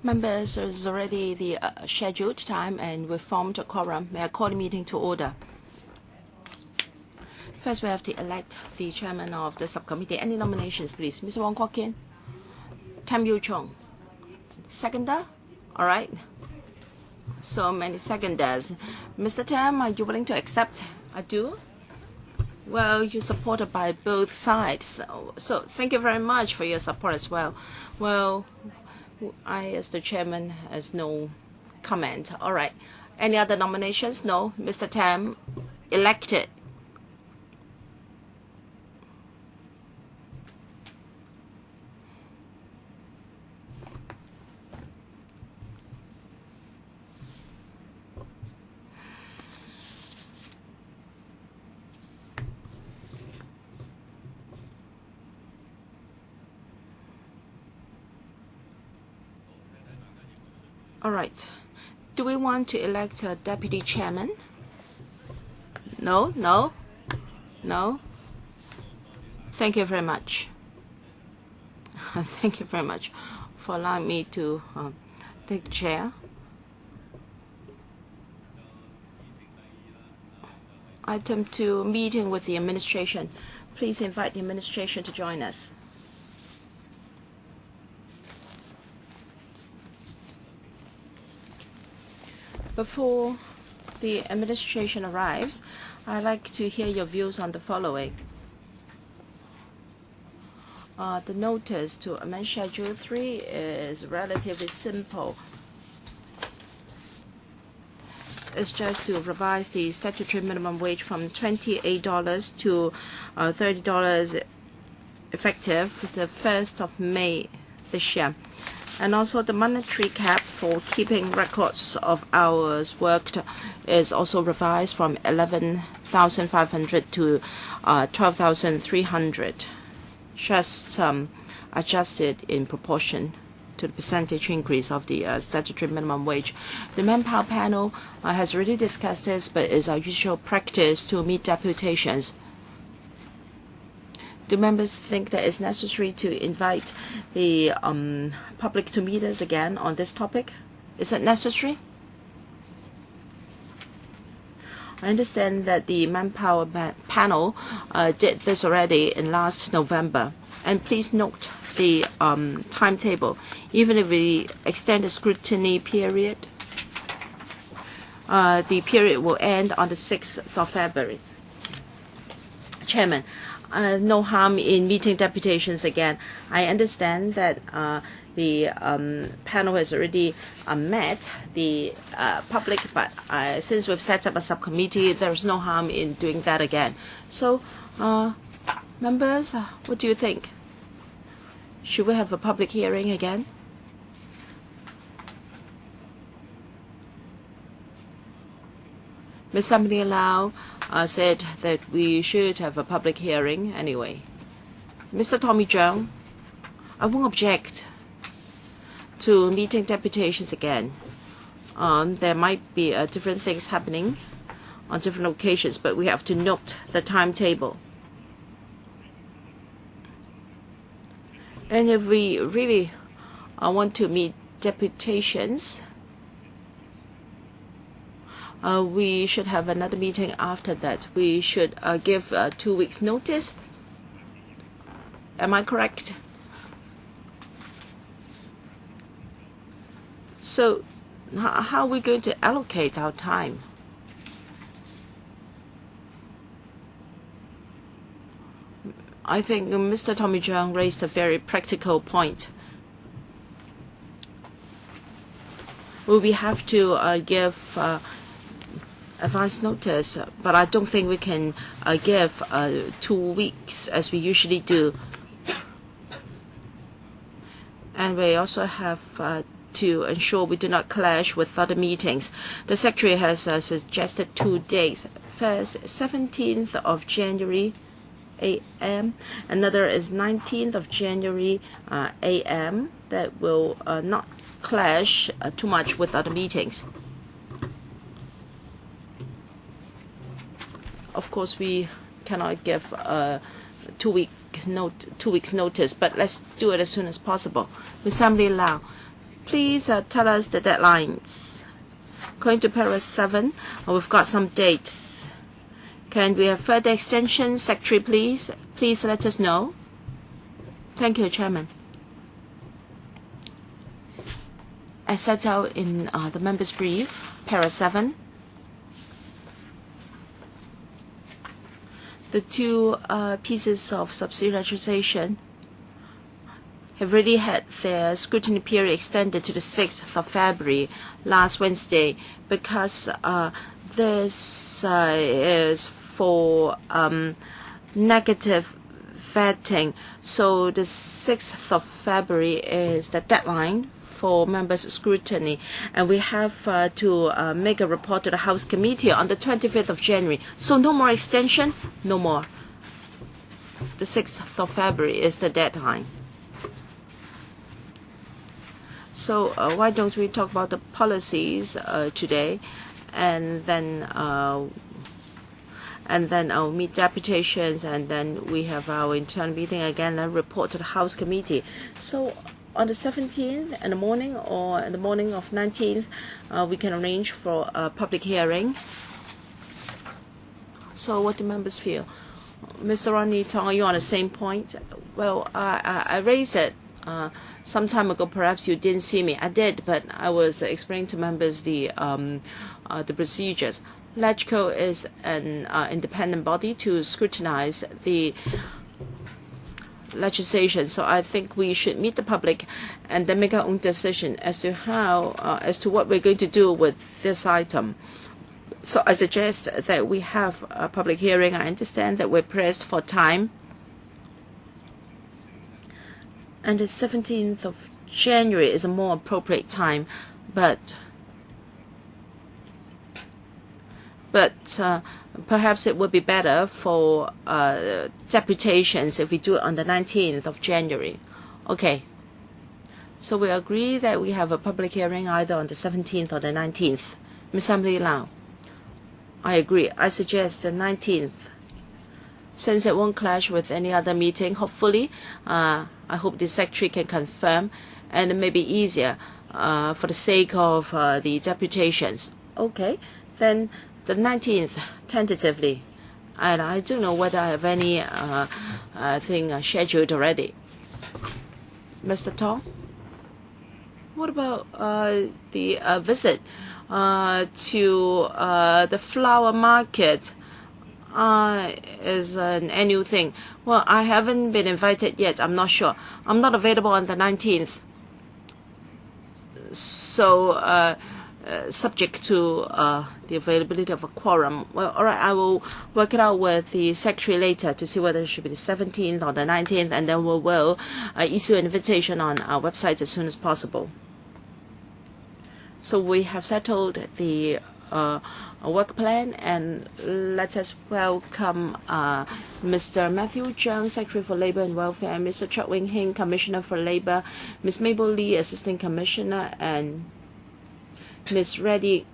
Members, it is already the scheduled time and we've formed a quorum. May I call the meeting to order? First, we have to elect the chairman of the subcommittee. Any nominations, please? Mr. Wong Kwok-kin, Tam Yiu-chung. Seconder? All right. So many seconders. Mr. Tam, are you willing to accept? I do. Well, you're supported by both sides. So thank you very much for your support as well. Well, I, as the chairman, has no comment. All right. Any other nominations? No. Mr. Tam, elected. All right. Do we want to elect a deputy chairman? No, no, no. Thank you very much. Thank you very much for allowing me to take the chair. Item 2, meeting with the administration. Please invite the administration to join us. Before the administration arrives, I'd like to hear your views on the following. The notice to amend Schedule 3 is relatively simple. It's just to revise the statutory minimum wage from $28 to $30 effective the 1st of May this year. And also the monetary cap for keeping records of hours worked is also revised from 11,500 to 12,300, just adjusted in proportion to the percentage increase of the statutory minimum wage. The Manpower Panel has already discussed this, but it's our usual practice to meet deputations. Do members think that it's necessary to invite the public to meet us again on this topic? Is it necessary? I understand that the Manpower Panel did this already in last November. And please note the timetable. Even if we extend the scrutiny period, the period will end on the 6th of February. Chairman, no harm in meeting deputations again. I understand that the panel has already met the public, but since we've set up a subcommittee, there's no harm in doing that again. So, members, what do you think? Should we have a public hearing again? Ms. Somebody Lau said that we should have a public hearing anyway. Mr. Tommy Chung, I won't object to meeting deputations again. There might be different things happening on different occasions, but we have to note the timetable. And if we really want to meet deputations, we should have another meeting after that. We should give 2 weeks notice. Am I correct? So how are we going to allocate our time? I think Mr. Tommy Chung raised a very practical point. We have to give advance notice, but I don't think we can give 2 weeks as we usually do. And we also have to ensure we do not clash with other meetings. The Secretary has suggested 2 days. First, 17th of January, a.m. Another is 19th of January, a.m. That will not clash too much with other meetings. Of course, we cannot give 2 weeks notice, but let's do it as soon as possible. Ms. Assembly Lau, please tell us the deadlines. According to paragraph 7, we've got some dates. Can we have further extensions? Secretary, please. Please let us know. Thank you, Chairman. As set out in the members' brief, paragraph 7, the two pieces of subsidiary legislation have already had their scrutiny period extended to the 6th of February, last Wednesday, because this is for negative vetting. So the 6th of February is the deadline for members' scrutiny, and we have to make a report to the House Committee on the 25th of January. So no more extension, no more. The 6th of February is the deadline. So why don't we talk about the policies today, and then I'll meet deputations, and then we have our internal meeting again and report to the House Committee. So on the 17th in the morning or in the morning of 19th, we can arrange for a public hearing. So what do members feel? Mr. Ronnie Tong, are you on the same point? Well, I raised it some time ago. Perhaps you didn't see me. I did, but I was explaining to members the procedures. LegCo is an independent body to scrutinize the legislation, so I think we should meet the public and then make our own decision as to how, as to what we're going to do with this item. So I suggest that we have a public hearing. I understand that we're pressed for time, and the 17th of January is a more appropriate time, but perhaps it would be better for deputations if we do it on the 19th of January. Okay. So we agree that we have a public hearing either on the 17th or the 19th. Ms. Emily Lau. I agree. I suggest the 19th. Since it won't clash with any other meeting, hopefully, I hope the Secretary can confirm, and it may be easier for the sake of the deputations. Okay. Then the 19th, tentatively, and I don't know whether I have any thing scheduled already. Mr. Tong, what about the visit to the flower market? Is an annual thing. Well, I haven't been invited yet. I'm not sure. I'm not available on the 19th. So, subject to the availability of a quorum. Well, all right, I will work it out with the Secretary later to see whether it should be the 17th or the 19th, and then we will issue an invitation on our website as soon as possible. So we have settled the work plan, and let us welcome Mr. Matthew Chung, Secretary for Labour and Welfare, and Mr. Chok Wing Hing, Commissioner for Labour, Ms. Mabel Lee, Assistant Commissioner, and Ms. Reddy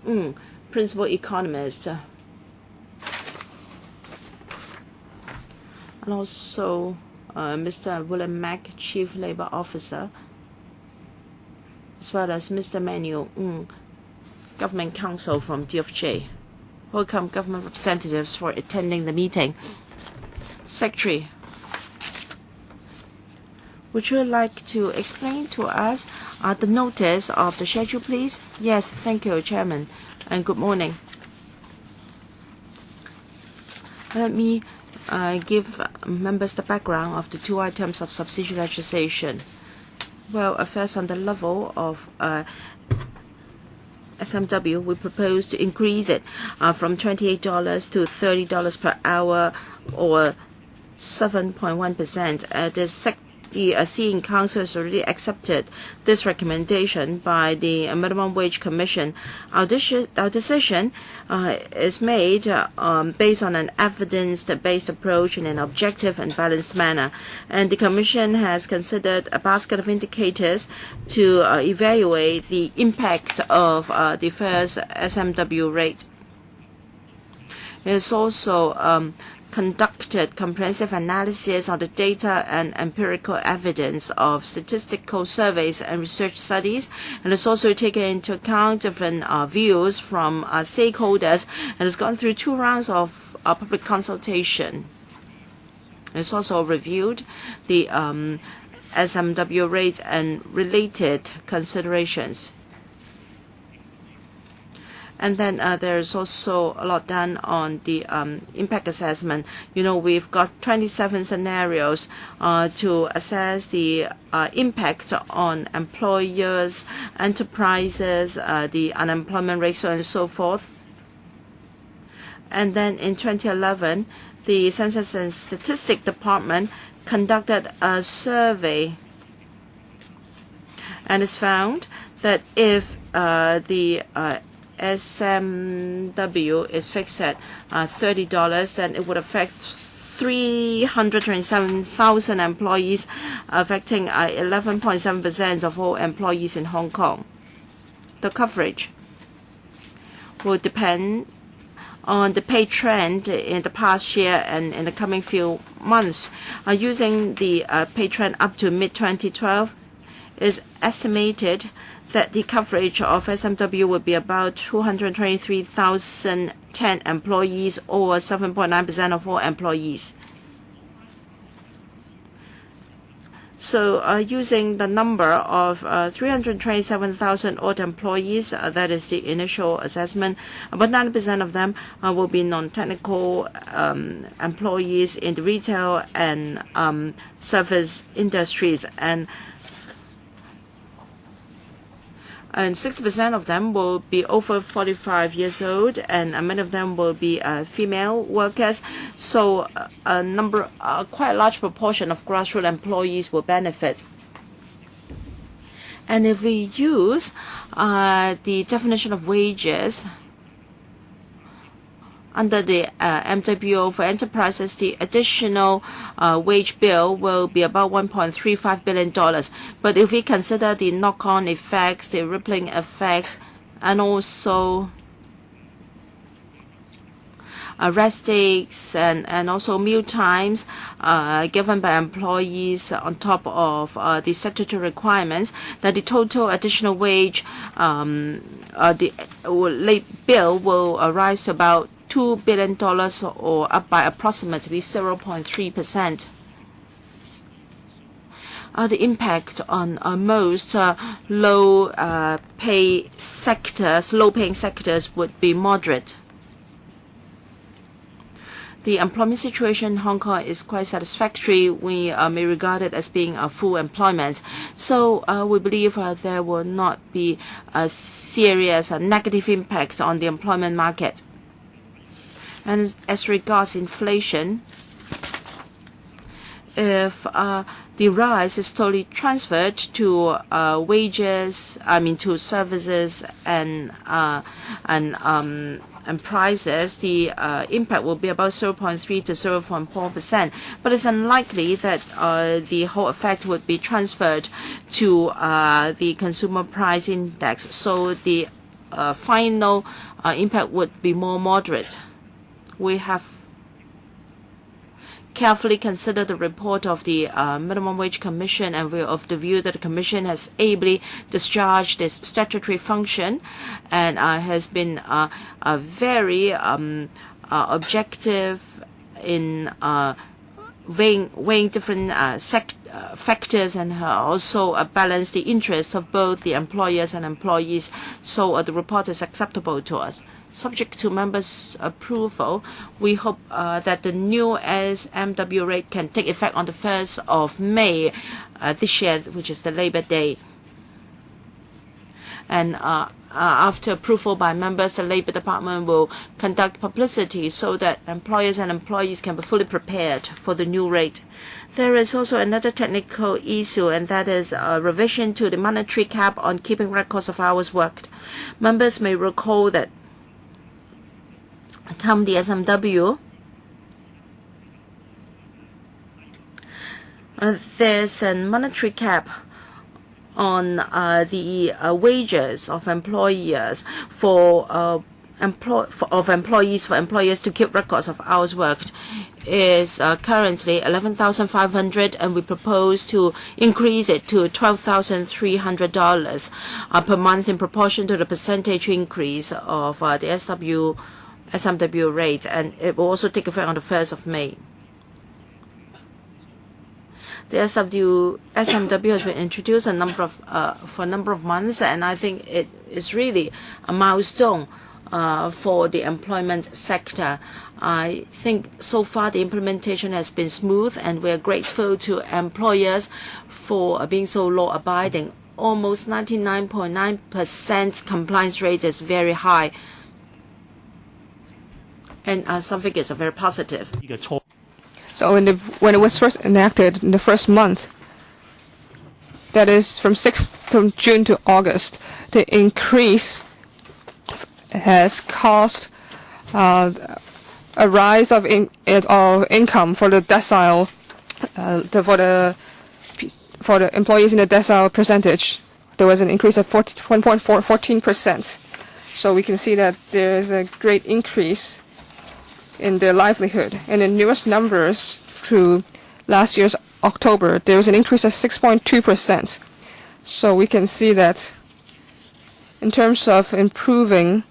Ng, Principal Economist, and also Mr. William Mack, Chief Labour Officer, as well as Mr. Manuel Ng, Government Counsel from DFJ. Welcome, government representatives, for attending the meeting. Secretary, would you like to explain to us the notice of the schedule, please? Yes, thank you, Chairman, and good morning. Let me give members the background of the two items of subsidiary legislation. Well, first, on the level of SMW, we propose to increase it from $28 to $30 per hour, or 7.1%. The Seeing Council has already accepted this recommendation by the Minimum Wage Commission. Our decision is made based on an evidence-based approach in an objective and balanced manner. And the Commission has considered a basket of indicators to evaluate the impact of the first SMW rate. It has also conducted comprehensive analysis on the data and empirical evidence of statistical surveys and research studies, and has also taken into account different views from stakeholders, and has gone through 2 rounds of public consultation. It's also reviewed the SMW rate and related considerations. And then there's also a lot done on the impact assessment. We've got 27 scenarios to assess the impact on employers, enterprises, the unemployment rate, so on and so forth. And then in 2011, the Census and Statistics Department conducted a survey, and it's found that if the SMW is fixed at $30, then it would affect 327,000 employees, affecting 11.7% of all employees in Hong Kong. The coverage will depend on the pay trend in the past year and in the coming few months. Using the pay trend up to mid-2012, is estimated that the coverage of SMW would be about 223,010 employees, or 7.9% of all employees. So using the number of 327,000 odd employees, that is the initial assessment, about 90% of them will be non-technical employees in the retail and service industries, and 60% of them will be over 45 years old, and many of them will be female workers. So quite a large proportion of grassroots employees will benefit. And if we use the definition of wages under the MWO for enterprises, the additional wage bill will be about $1.35 billion. But if we consider the knock-on effects, the rippling effects, and also rest days and also meal times given by employees on top of the statutory requirements, that the total additional wage the late bill will rise to about $2 billion, or up by approximately 0.3%. The impact on most low-paying sectors would be moderate. The employment situation in Hong Kong is quite satisfactory. We may regard it as being a full employment. So we believe there will not be a serious negative impact on the employment market. And as regards inflation, if the rise is totally transferred to wages, to services and prices, the impact will be about 0.3 to 0.4%. But it's unlikely that the whole effect would be transferred to the consumer price index. So the final impact would be more moderate. We have carefully considered the report of the Minimum Wage Commission, and we are of the view that the Commission has ably discharged its statutory function and has been very objective in weighing different factors, and also balance the interests of both the employers and employees. So the report is acceptable to us. Subject to members' approval, we hope that the new SMW rate can take effect on the 1st of May this year, which is the Labor Day. And after approval by members, the Labor Department will conduct publicity so that employers and employees can be fully prepared for the new rate. There is also another technical issue, and that is a revision to the monetary cap on keeping records of hours worked. Members may recall that term the SMW, there's a monetary cap on the wages of employers for employers to keep records of hours worked. is currently 11,500, and we propose to increase it to $12,300 per month in proportion to the percentage increase of the SMW rate, and it will also take effect on the 1st of May. The SMW has been introduced for a number of months, and I think it is really a milestone for the employment sector. I think so far the implementation has been smooth, and we are grateful to employers for being so law-abiding. Almost 99.9% compliance rate is very high, and some figures are very positive. So when it was first enacted in the first month, that is from June to August, the increase has caused a rise of income for the decile, for the employees in the decile percentage. There was an increase of 14%. So we can see that there is a great increase in their livelihood. And the newest numbers through last year's October, there was an increase of 6.2%. So we can see that in terms of improving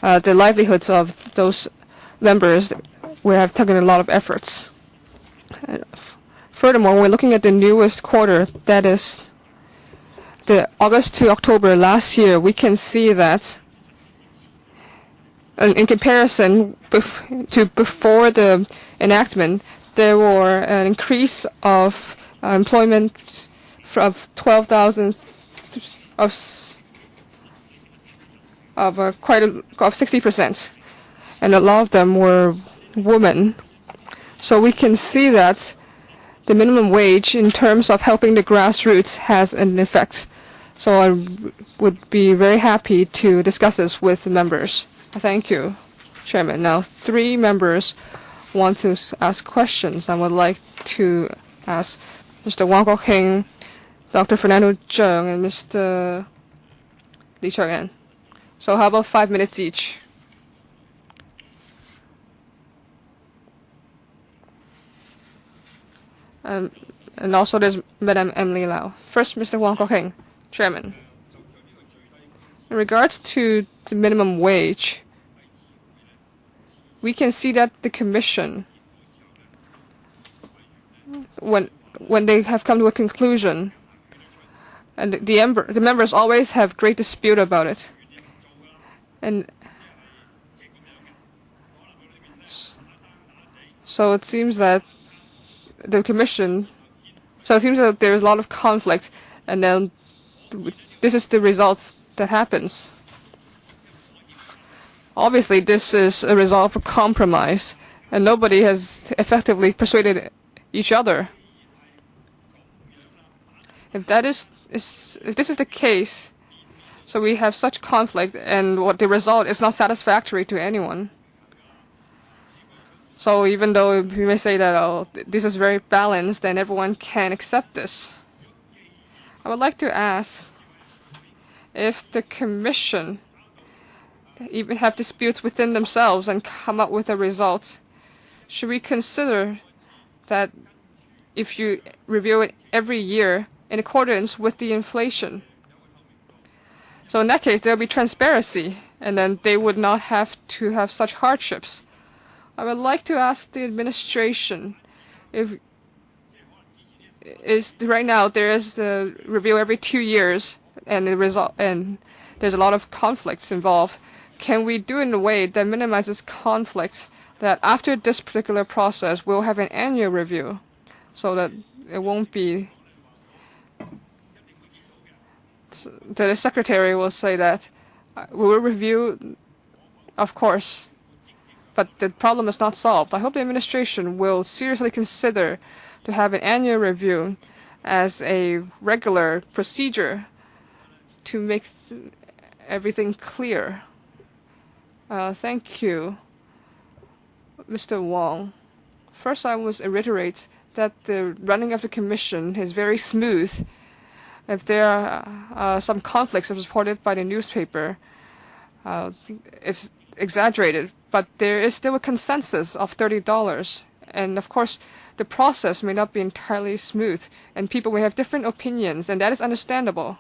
the livelihoods of those members, we have taken a lot of efforts. Furthermore, when we're looking at the newest quarter, that is the August to October last year, we can see that in comparison to before the enactment, there were an increase of employment of 12,000 of 60%, and a lot of them were women. So we can see that the minimum wage, in terms of helping the grassroots, has an effect. So I would be very happy to discuss this with the members. Thank you, Chairman. Now, 3 members want to ask questions. I would like to ask Mr. Wang Kok-heng, Dr. Fernando Zheng, and Mr. Li Cheng. So how about 5 minutes each? And also there's Madam Emily Lau. First, Mr. Wang Kok-heng, Chairman. In regards to the minimum wage, we can see that the Commission, when they have come to a conclusion, and the members always have great dispute about it. And so it seems that the Commission, it seems that there is a lot of conflict, and then this is the results that happens. Obviously, this is a result of a compromise, and nobody has effectively persuaded each other. If this is the case, so we have such conflict, and what the result is not satisfactory to anyone. So even though we may say that this is very balanced and everyone can accept this, I would like to ask if the Commission even have disputes within themselves and come up with a result, should we consider that if you review it every year in accordance with the inflation? So in that case, there will be transparency, and then they would not have to have such hardships. I would like to ask the administration right now there is the review every 2 years, and there's a lot of conflicts involved. Can we do it in a way that minimizes conflicts, that after this particular process we'll have an annual review, so that it won't be the Secretary will say that we will review, of course, but the problem is not solved. I hope the administration will seriously consider to have an annual review as a regular procedure to make everything clear. Thank you, Mr. Wong. First, I must reiterate that the running of the Commission is very smooth. If there are some conflicts as reported by the newspaper, it's exaggerated, but there is still a consensus of $30, And of course, the process may not be entirely smooth, and people may have different opinions, and that is understandable.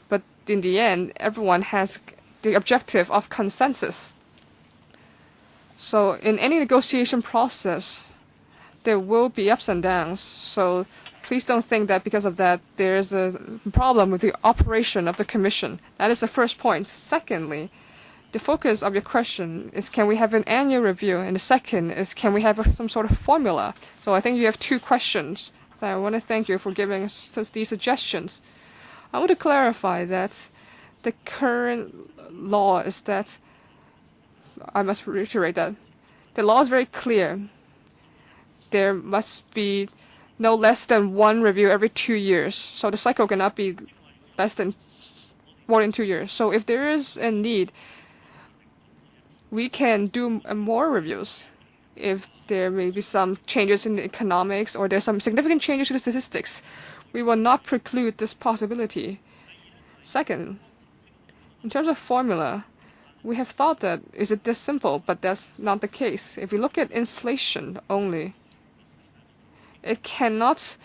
But in the end, everyone has the objective of consensus. So in any negotiation process, there will be ups and downs. So please don't think that because of that there is a problem with the operation of the Commission. That is the first point. Secondly, the focus of your question is, can we have an annual review? And the second is, can we have some sort of formula? So I think you have two questions. I want to thank you for giving us these suggestions. I want to clarify that the current law is that, I must reiterate that, the law is very clear. There must be no less than one review every 2 years. So the cycle cannot be more than 2 years. So if there is a need, we can do more reviews. If there may be some changes in the economics or there's some significant changes to the statistics, we will not preclude this possibility. Second, in terms of formula, we have thought that, is it this simple? But that's not the case. If we look at inflation only, it cannot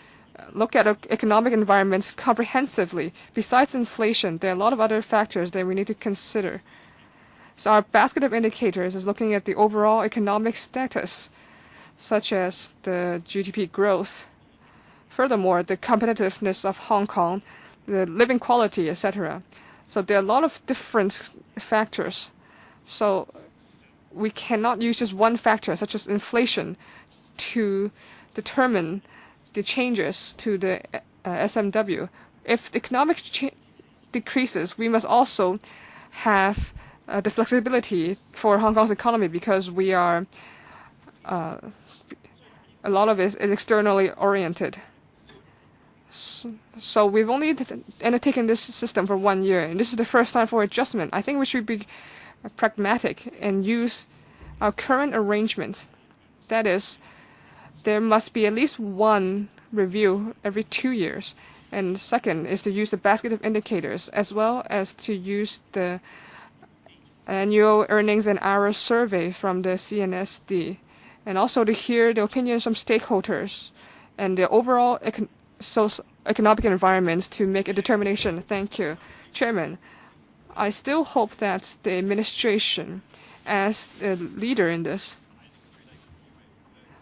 look at economic environments comprehensively. Besides inflation, there are a lot of other factors that we need to consider. So our basket of indicators is looking at the overall economic status, such as the GDP growth. Furthermore, the competitiveness of Hong Kong, the living quality, etc. So there are a lot of different factors. So we cannot use just one factor, such as inflation, to determine the changes to the SMW. If the economic decreases, we must also have the flexibility for Hong Kong's economy, because we are a lot of it is externally oriented. So we've only undertaken this system for 1 year, and this is the first time for adjustment. I think we should be pragmatic and use our current arrangement. That is, there must be at least one review every 2 years. And second is to use the basket of indicators, as well as to use the annual earnings and hours survey from the CNSD, and also to hear the opinions from stakeholders and the overall economic environments to make a determination. Thank you. Chairman, I still hope that the administration, as a leader in this,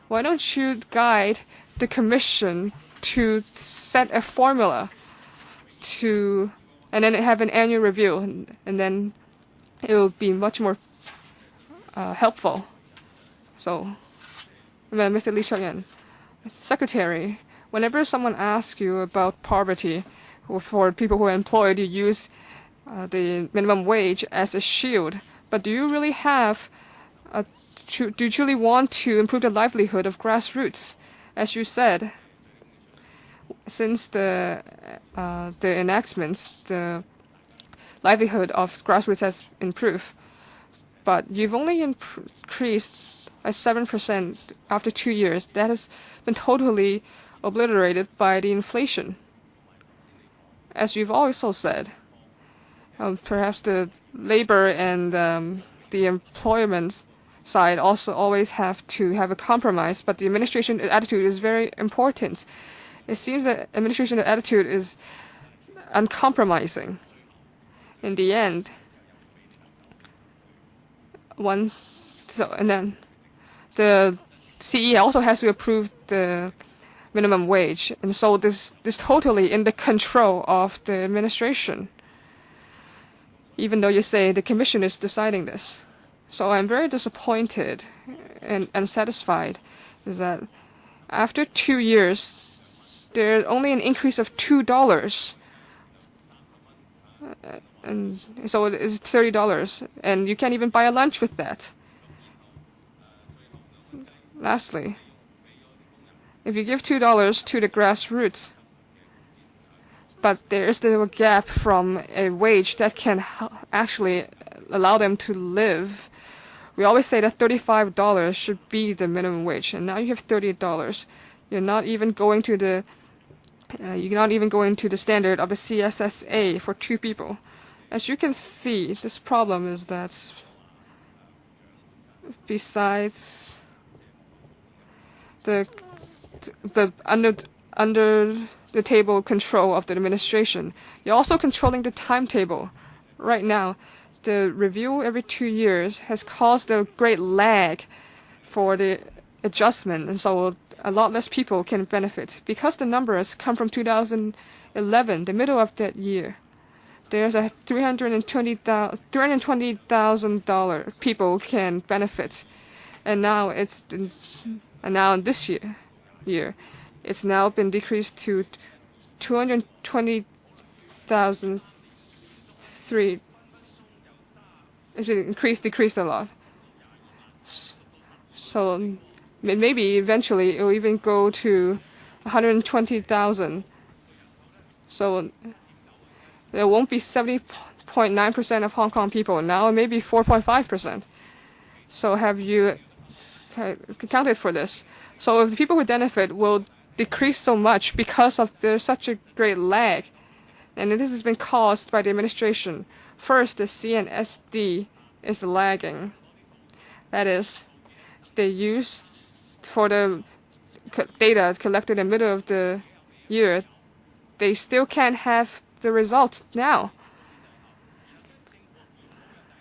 why don't you guide the Commission to set a formula to, and then have an annual review, and then it will be much more helpful. So, Mr. Lee Chung-yen, Secretary, whenever someone asks you about poverty, or for people who are employed, you use the minimum wage as a shield. But do you really have, do you truly want to improve the livelihood of grassroots? As you said, since the enactment, the livelihood of grassroots has improved. But you've only increased by 7% after 2 years. That has been totally obliterated by the inflation. As you've also said, perhaps the labor and the employment side also always have to have a compromise, but the administration attitude is very important. It seems that administration attitude is uncompromising. In the end, and then the CE also has to approve the minimum wage, and so this is totally in the control of the administration, even though you say the Commission is deciding this. So I'm very disappointed and unsatisfied is that after 2 years, there's only an increase of $2. And so it is $30, and you can't even buy a lunch with that. Lastly, if you give $2 to the grassroots, but there is still a gap from a wage that can actually allow them to live. We always say that $35 should be the minimum wage, and now you have $30. You're not even going to the standard of the CSSA for 2 people. As you can see, this problem is that besides under the table control of the administration. You're also controlling the timetable. Right now, the review every 2 years has caused a great lag for the adjustment, and so a lot less people can benefit. Because the numbers come from 2011, the middle of that year, there's a $320,000 people can benefit, and now this year, it's now been decreased to 220,003. It decreased a lot. So maybe eventually it will even go to 120,000. So there won't be 70.9% of Hong Kong people. Now it may be 4.5%. So have you accounted for this? So if the people who benefit will decrease so much because of there's such a great lag, and this has been caused by the administration. First, the CNSD is lagging. That is, they use for the data collected in the middle of the year, they still can't have the results now.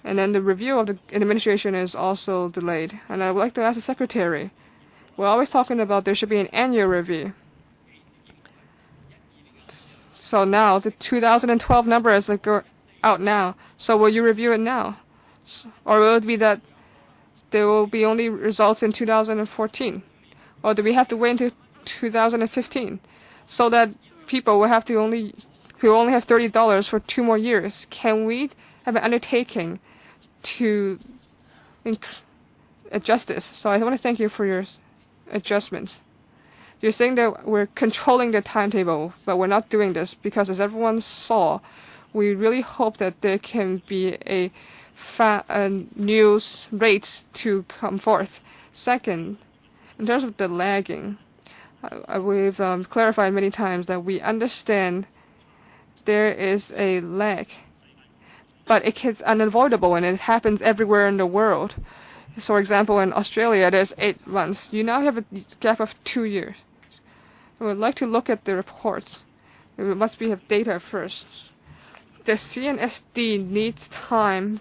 And then the review of the administration is also delayed. And I would like to ask the Secretary, we're always talking about there should be an annual review. So now the 2012 numbers that go out now. So will you review it now? Or will it be that there will be only results in 2014? Or do we have to wait until 2015 so that people will only have $30 for 2 more years? Can we have an undertaking to adjust this? So I want to thank you for your adjustments. You're saying that we're controlling the timetable, but we're not doing this because, as everyone saw, we really hope that there can be a news rates to come forth. Second, in terms of the lagging, we've clarified many times that we understand there is a lag, but it's unavoidable and it happens everywhere in the world. So, for example, in Australia, there's 8 months. You now have a gap of 2 years. We would like to look at the reports. We must have data first. The CNSD needs time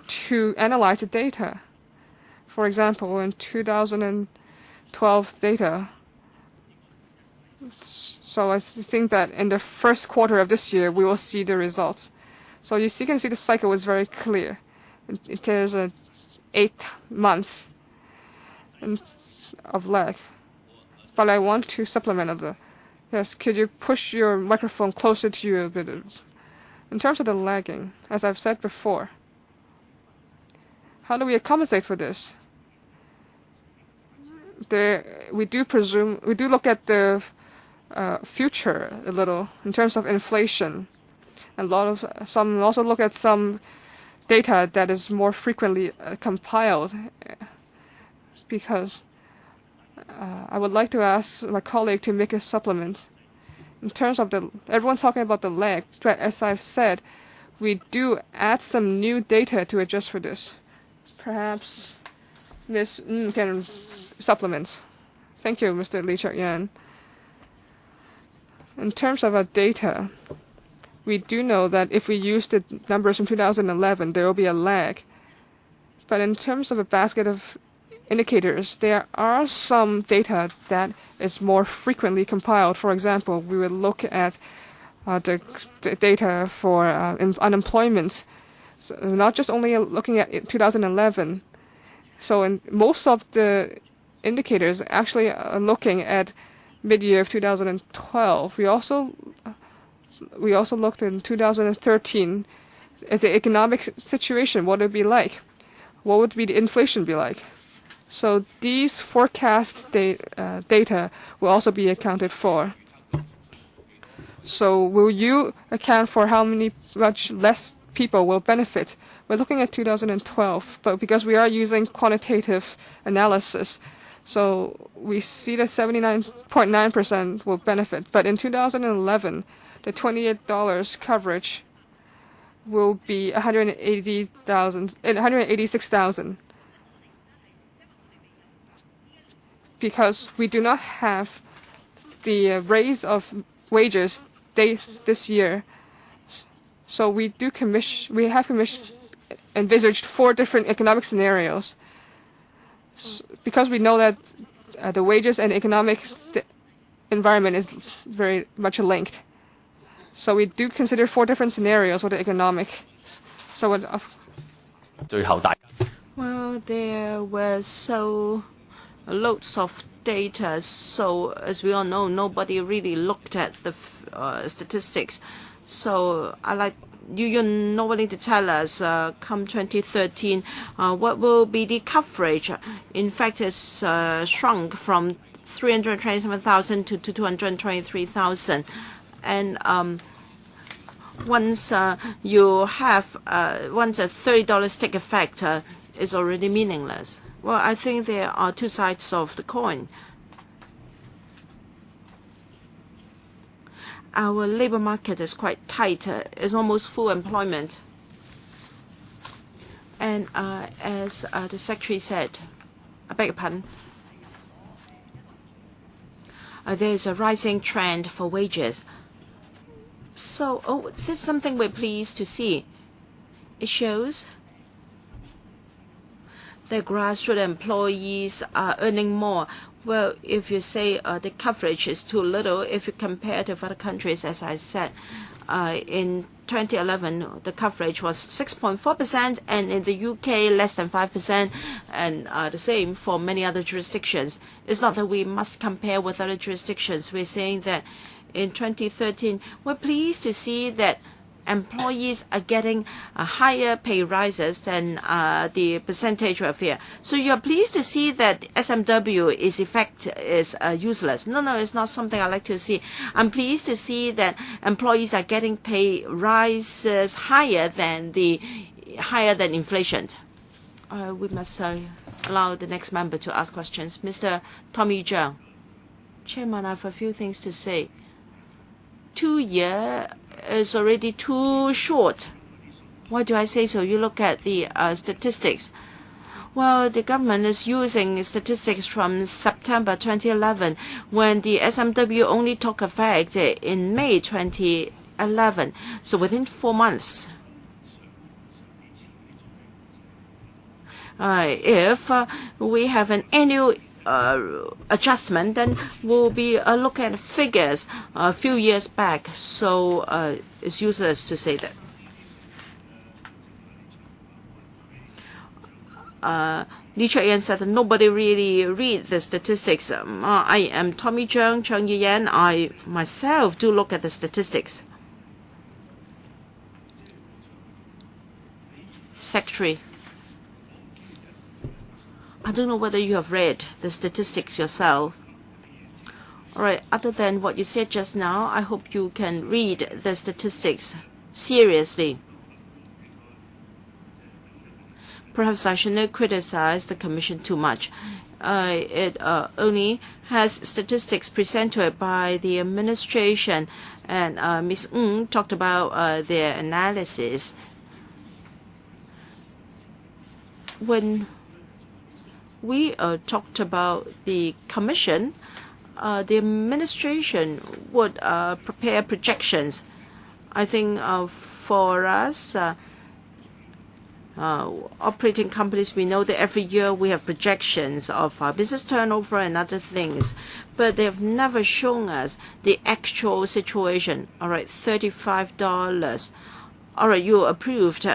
to analyze the data. For example, in 2012 data. So I think that in the first quarter of this year, we will see the results. So you can see the cycle is very clear. There's 8 months of lag. But I want to supplement yes, could you push your microphone closer to you a bit? In terms of the lagging, as I've said before, how do we compensate for this? We do look at the future a little in terms of inflation. Some also look at some data that is more frequently compiled, because I would like to ask my colleague to make a supplement. In terms of everyone's talking about the lag, but as I've said, we do add some new data to adjust for this. Perhaps Ms. can supplement. Thank you, Mr. Lee Chuk-yan. In terms of our data, we do know that if we use the numbers from 2011, there will be a lag. But in terms of a basket of indicators, there are some data that is more frequently compiled. For example, we will look at the data for unemployment, so not just only looking at 2011. So in most of the indicators actually are looking at mid-year of 2012. We also looked in 2013 at the economic situation. What would it be like? What would the inflation be like? So these forecast data will also be accounted for. So will you account for how much less people will benefit? We're looking at 2012, but because we are using quantitative analysis, so we see that 79.9% will benefit. But in 2011, the $28 coverage will be 186,000. because we do not have the raise of wages this year. So we have envisaged 4 different economic scenarios. Because we know that the wages and economic environment is very much linked. So we do consider 4 different scenarios for the economic. So well, there were loads of data. So as we all know, nobody really looked at the statistics. So I like you're not willing to tell us, come 2013, what will be the coverage. In fact, it's shrunk from 327,000 to 223,000. And once you have once a $30 take effect is already meaningless. Well, I think there are 2 sides of the coin. Our labor market is quite tight. It's almost full employment. And as the Secretary said, I beg your pardon, there is a rising trend for wages. So, this is something we're pleased to see. It shows that grassroots employees are earning more. Well, if you say the coverage is too little, if you compare to other countries, as I said, in 2011, the coverage was 6.4%, and in the UK, less than 5%, and the same for many other jurisdictions. It's not that we must compare with other jurisdictions. We're saying that in 2013, we're pleased to see that employees are getting higher pay rises than the percentage of here. So you're pleased to see that SMW is useless. No, it's not something I like to see. I'm pleased to see that employees are getting pay rises higher than inflation. We must allow the next member to ask questions. Mr. Tommy Zhang. Chairman, I have a few things to say. 2 years is already too short. Why do I say so? You look at the statistics. Well, the government is using statistics from September 2011, when the SMW only took effect in May 2011. So within 4 months. If we have an annual adjustment, then we'll be looking at figures a few years back. So it's useless to say that. Li Chuan said that nobody really read the statistics. I am Tommy Zhang, Cheng Yiyan. I myself do look at the statistics. Secretary, I don't know whether you have read the statistics yourself. All right, other than what you said just now, I hope you can read the statistics seriously. Perhaps I should not criticize the Commission too much. It only has statistics presented by the administration, and Ms. Ng talked about their analysis. When we talked about the Commission, the administration would prepare projections. I think for us, operating companies, we know that every year we have projections of business turnover and other things, but they have never shown us the actual situation. All right, $35. All right, you approved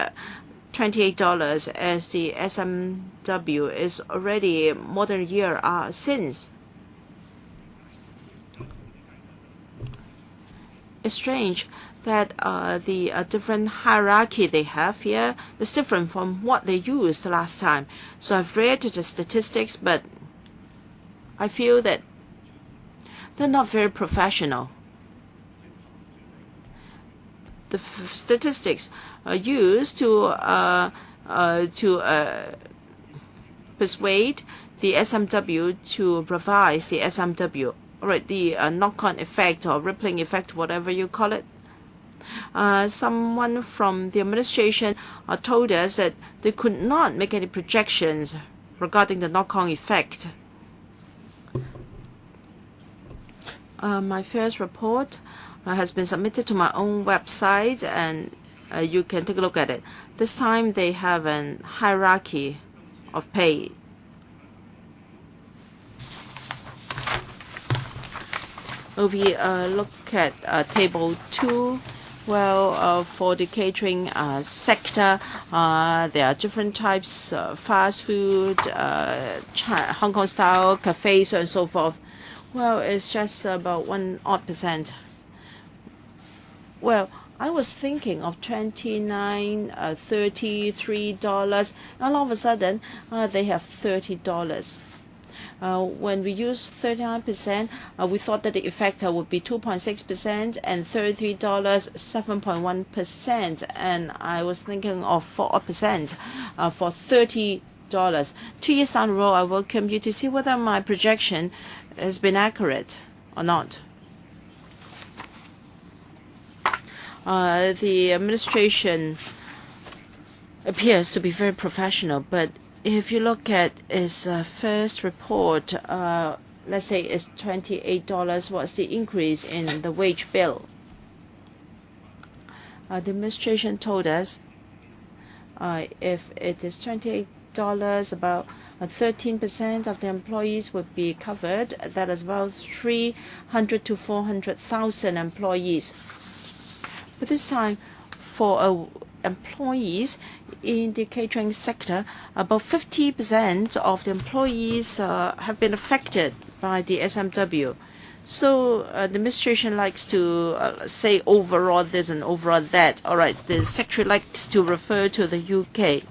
$28 as the SMW is already more than a year since. It's strange that the different hierarchy they have here is different from what they used last time. So I've read the statistics, but I feel that they're not very professional. The statistics are used to persuade the SMW to revise the SMW. All right, the knock-on effect or rippling effect, whatever you call it. Someone from the administration told us that they could not make any projections regarding the knock-on effect. My first report has been submitted to my own website, and you can take a look at it. This time they have a hierarchy of pay. If we look at Table 2, well, for the catering sector, there are different types of fast food, Hong Kong style cafes, and so forth. Well, it's just about 1% odd. Well, I was thinking of $29, $33, and all of a sudden they have $30. When we use 39%, we thought that the effect would be 2.6%, and $33, 7.1%, and I was thinking of 4% for $30. 2 years down the road, I welcome you to see whether my projection has been accurate or not. The administration appears to be very professional, but if you look at its first report, let's say it's $28, what's the increase in the wage bill? The administration told us if it is $28, about 13% of the employees would be covered. That is about 300 to 400,000 employees. But this time, for employees in the catering sector, about 50% of the employees have been affected by the SMW. So the administration likes to say overall this and overall that. All right, the secretary likes to refer to the UK.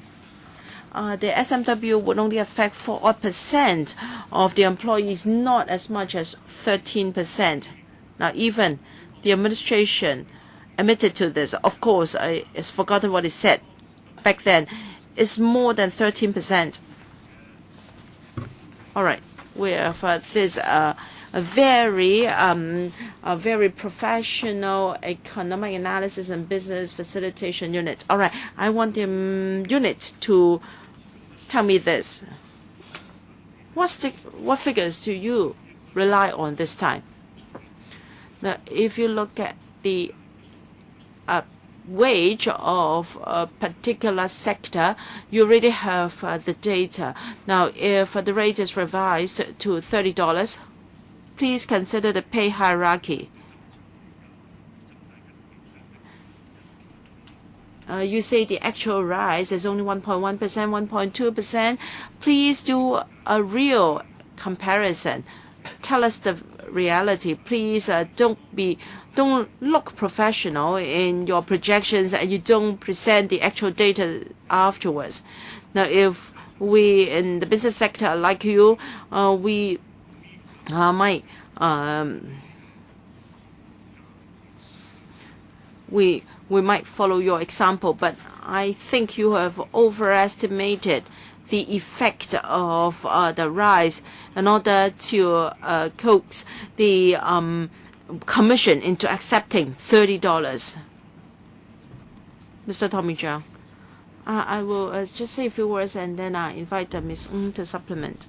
The SMW would only affect 4% of the employees, not as much as 13%. Now, even the administration admitted to this. Of course, it's forgotten what it said back then. It's more than 13%. All right, we have this a very professional economic analysis and business facilitation unit. All right, I want the unit to tell me this. What figures do you rely on this time? Now, if you look at the wage of a particular sector, you already have the data. Now, if the rate is revised to $30, please consider the pay hierarchy. You say the actual rise is only 1.1%, 1.2%. Please do a real comparison. Tell us the reality. Please don't look professional in your projections, and you don't present the actual data afterwards. Now, if we in the business sector like you, we might we might follow your example, but I think you have overestimated the effect of the rise in order to coax the commission into accepting $30. Mr. Tommy Zhang, I will just say a few words, and then I invite Ms. Ng to supplement.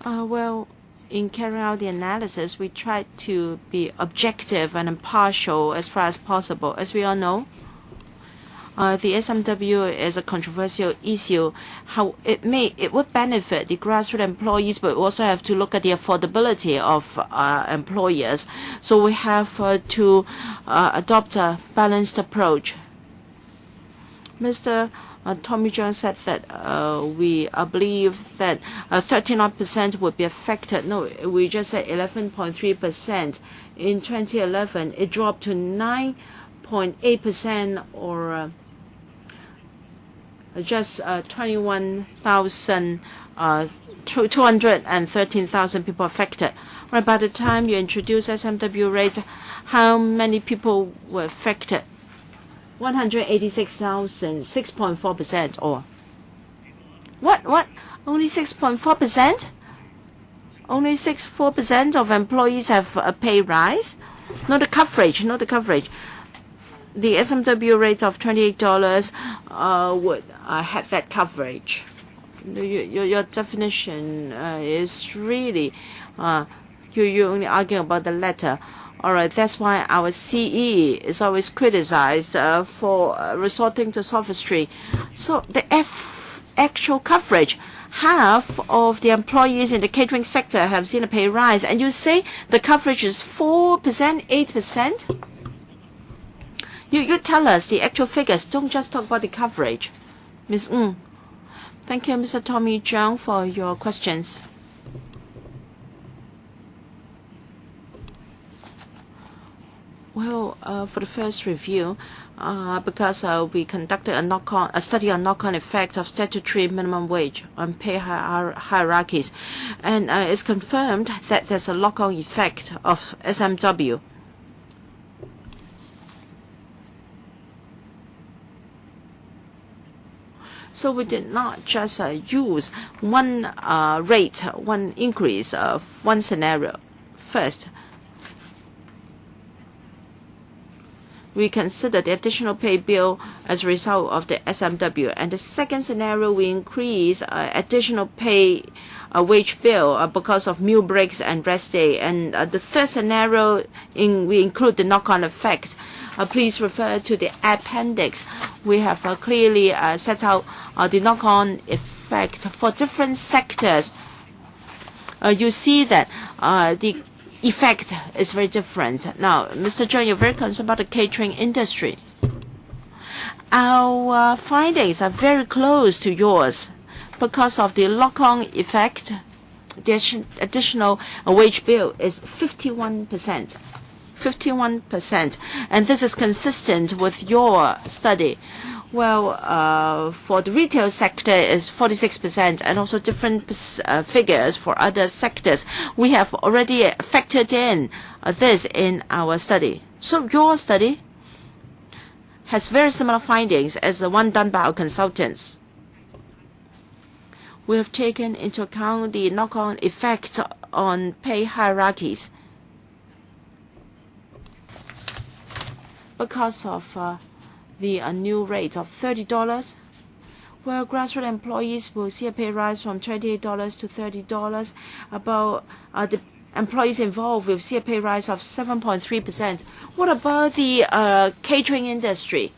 Well, in carrying out the analysis, we tried to be objective and impartial as far as possible. As we all know, the SMW is a controversial issue. How it would benefit the grassroots employees, but we also have to look at the affordability of employers. So we have to adopt a balanced approach. Mr. Tommy Zhang said that we believe that 13% would be affected. No, we just said 11.3%. In 2011, it dropped to 9.8%, or just 213,000 people affected. Right, by the time you introduce SMW rate, how many people were affected? 186,000, 6.4%, or what? Only 6.4%? Only 6.4% of employees have a pay rise? Not the coverage. The SMW rate of $28 would have that coverage. Your definition is really You're only arguing about the letter. All right, that's why our CE is always criticized for resorting to sophistry. So the actual coverage, half of the employees in the catering sector have seen a pay rise, and you say the coverage is 4%, 8%? You tell us the actual figures. Don't just talk about the coverage. Ms. Ng. Thank you, Mr. Tommy Zhang, for your questions. Well, for the first review, because we conducted a study on knock-on effect of statutory minimum wage on pay hierarchies, and it's confirmed that there's a knock-on effect of SMW. So we did not just use one rate, one increase of one scenario. First, we consider the additional pay bill as a result of the SMW. And the second scenario, we increase additional pay wage bill because of meal breaks and rest day. And the third scenario, we include the knock-on effect. Please refer to the appendix. We have clearly set out the knock-on effect for different sectors. You see that the effect is very different. Now, Mr. Zhang, you're very concerned about the catering industry. Our findings are very close to yours because of the knock-on effect. The additional wage bill is 51%. 51%, and this is consistent with your study. Well, for the retail sector is 46%, and also different figures for other sectors. We have already factored in this in our study. So your study has very similar findings as the one done by our consultants. We have taken into account the knock-on effect on pay hierarchies. Because of the new rate of $30, well, grassroots employees will see a pay rise from $28 to $30. About the employees involved will see a pay rise of 7.3%. What about the catering industry?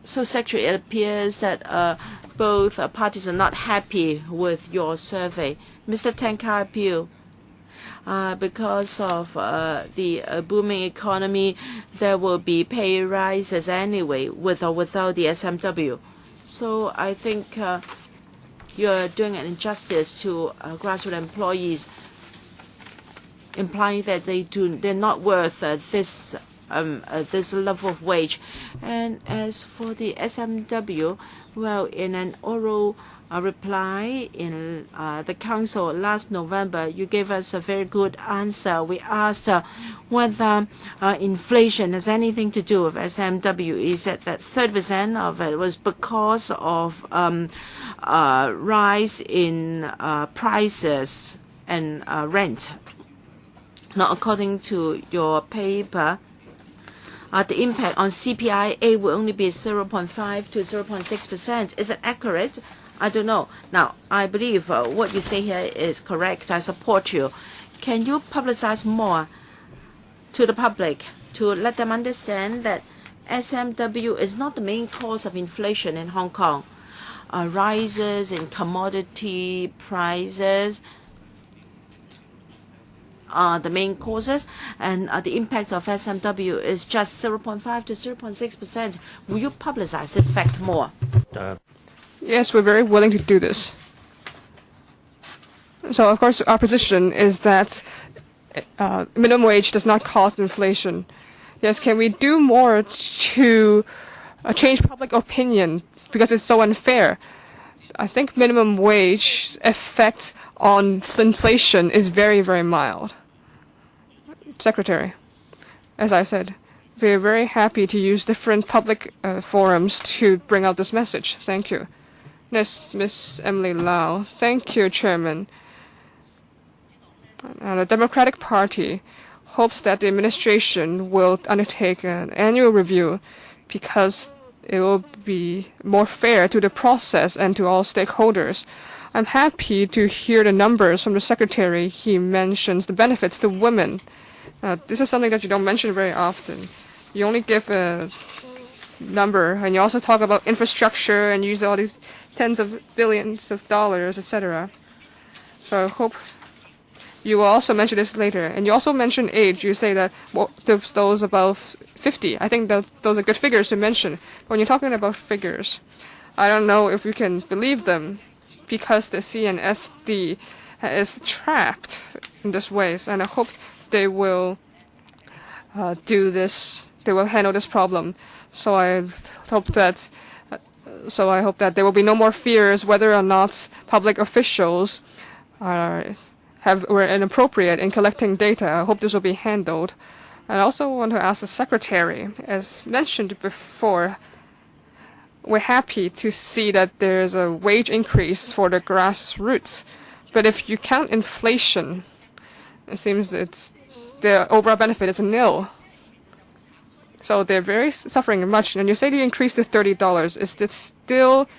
So, Secretary, it appears that both parties are not happy with your survey. Mr. Tang Kai-Piu. Because of the booming economy, there will be pay rises anyway, with or without the SMW. So I think you're doing an injustice to grassroots employees, implying that they're not worth this level of wage. And as for the SMW, well, in an oral reply in the Council last November, you gave us a very good answer. We asked whether inflation has anything to do with SMW. You said that 30% of it was because of rise in prices and rent. Now, according to your paper, the impact on CPIA will only be 0.5 to 0.6%. Is it accurate? I don't know. Now, I believe what you say here is correct. I support you. Can you publicize more to the public to let them understand that SMW is not the main cause of inflation in Hong Kong? Rises in commodity prices are the main causes, and the impact of SMW is just 0.5 to 0.6%. Will you publicize this fact more? Yes, we're very willing to do this. So, of course, our position is that minimum wage does not cause inflation. Yes, can we do more to change public opinion because it's so unfair? I think minimum wage effect on inflation is very, very mild. Secretary, as I said, we are very happy to use different public forums to bring out this message. Thank you. Next, Ms. Emily Lau. Thank you, Chairman. The Democratic Party hopes that the administration will undertake an annual review because it will be more fair to the process and to all stakeholders. I'm happy to hear the numbers from the Secretary. He mentions the benefits to women. This is something that you don't mention very often. You only give a number, and you also talk about infrastructure and use all these tens of billions of dollars, etc. So I hope you will also mention this later. And you also mention age. You say that those above 50. I think that those are good figures to mention. When you're talking about figures, I don't know if you can believe them, because the CNSD is trapped in this ways, and I hope they will do this. They will handle this problem. So I hope that there will be no more fears whether or not public officials were inappropriate in collecting data. I hope this will be handled. I also want to ask the Secretary, as mentioned before, we're happy to see that there's a wage increase for the grassroots. But if you count inflation, it seems that the overall benefit is nil. So they're very suffering much. And you say you increase to $30. Is this still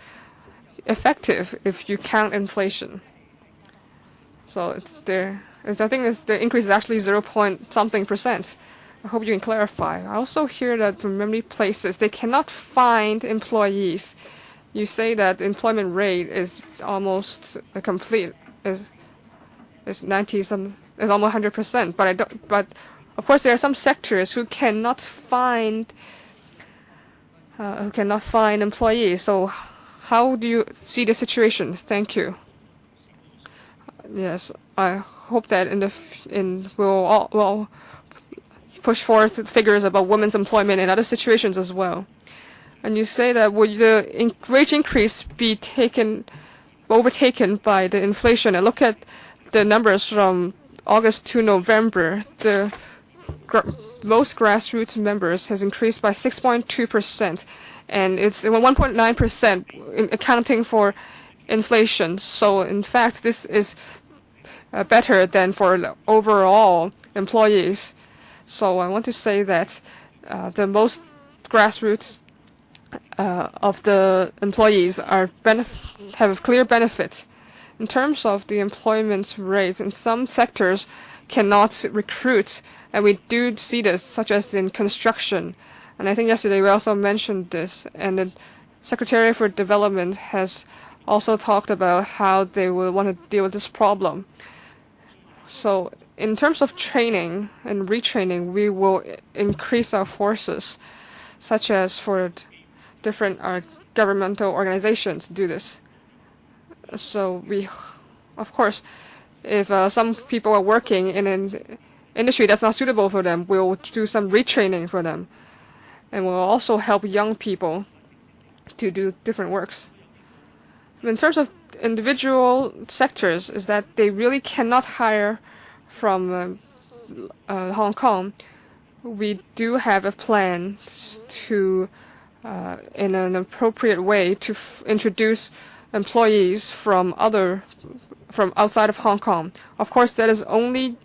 effective if you count inflation? So I think the increase is actually 0.something%. I hope you can clarify. I also hear that from many places they cannot find employees. You say that the employment rate is almost is 90 some, is almost 100%. But of course there are some sectors who cannot find employees. So how do you see the situation? Thank you. Yes, I hope that we'll push forth figures about women's employment in other situations as well. And you say that would the wage increase be overtaken by the inflation? And look at the numbers from August to November. The most grassroots members has increased by 6.2%, and it's 1.9% accounting for inflation. So in fact, this is better than for overall employees. So I want to say that the most grassroots of the employees have clear benefits. In terms of the employment rate, in some sectors cannot recruit, and we do see this, such as in construction. And I think yesterday we also mentioned this, and the Secretary for Development has also talked about how they will want to deal with this problem. So in terms of training and retraining, we will increase our forces, such as for different governmental organizations do this. So of course, if some people are working in an industry that's not suitable for them, we'll do some retraining for them. And we'll also help young people to do different works. In terms of individual sectors, is that they really cannot hire from Hong Kong. We do have a plan to, in an appropriate way, to introduce employees from outside of Hong Kong. Of course, that is only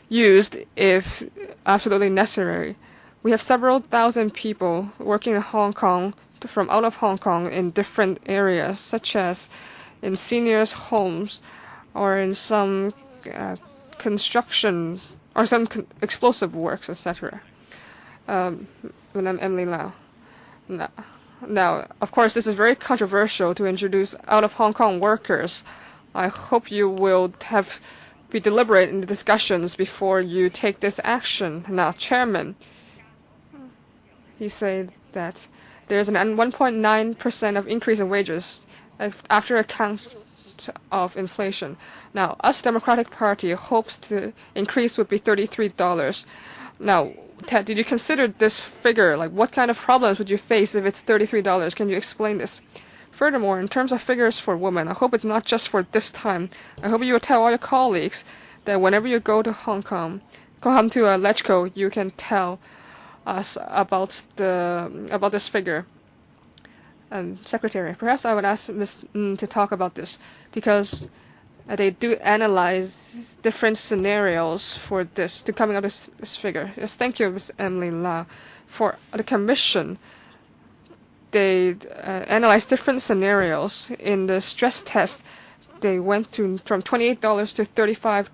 used if absolutely necessary. We have several thousand people working in Hong Kong from out of Hong Kong in different areas, such as in seniors' homes or in some construction or some explosive works, etc. Madam Emily Lau. Now, of course, this is very controversial to introduce out of Hong Kong workers. I hope you will be deliberate in the discussions before you take this action. Now, Chairman, he said that there's an 1.9% of increase in wages after account of inflation. Now, us Democratic Party hopes the increase would be $33. Now, Ted, did you consider this figure? Like, what kind of problems would you face if it's $33? Can you explain this? Furthermore, in terms of figures for women, I hope it's not just for this time. I hope you will tell all your colleagues that whenever you go to Hong Kong, come to LegCo, you can tell us about this figure. Secretary, perhaps I would ask Ms. to talk about this, because they do analyze different scenarios for this to coming up with this figure. Yes, thank you, Ms. Emily Lau. For the Commission, they analyze different scenarios in the stress test. they went from $28 to $35,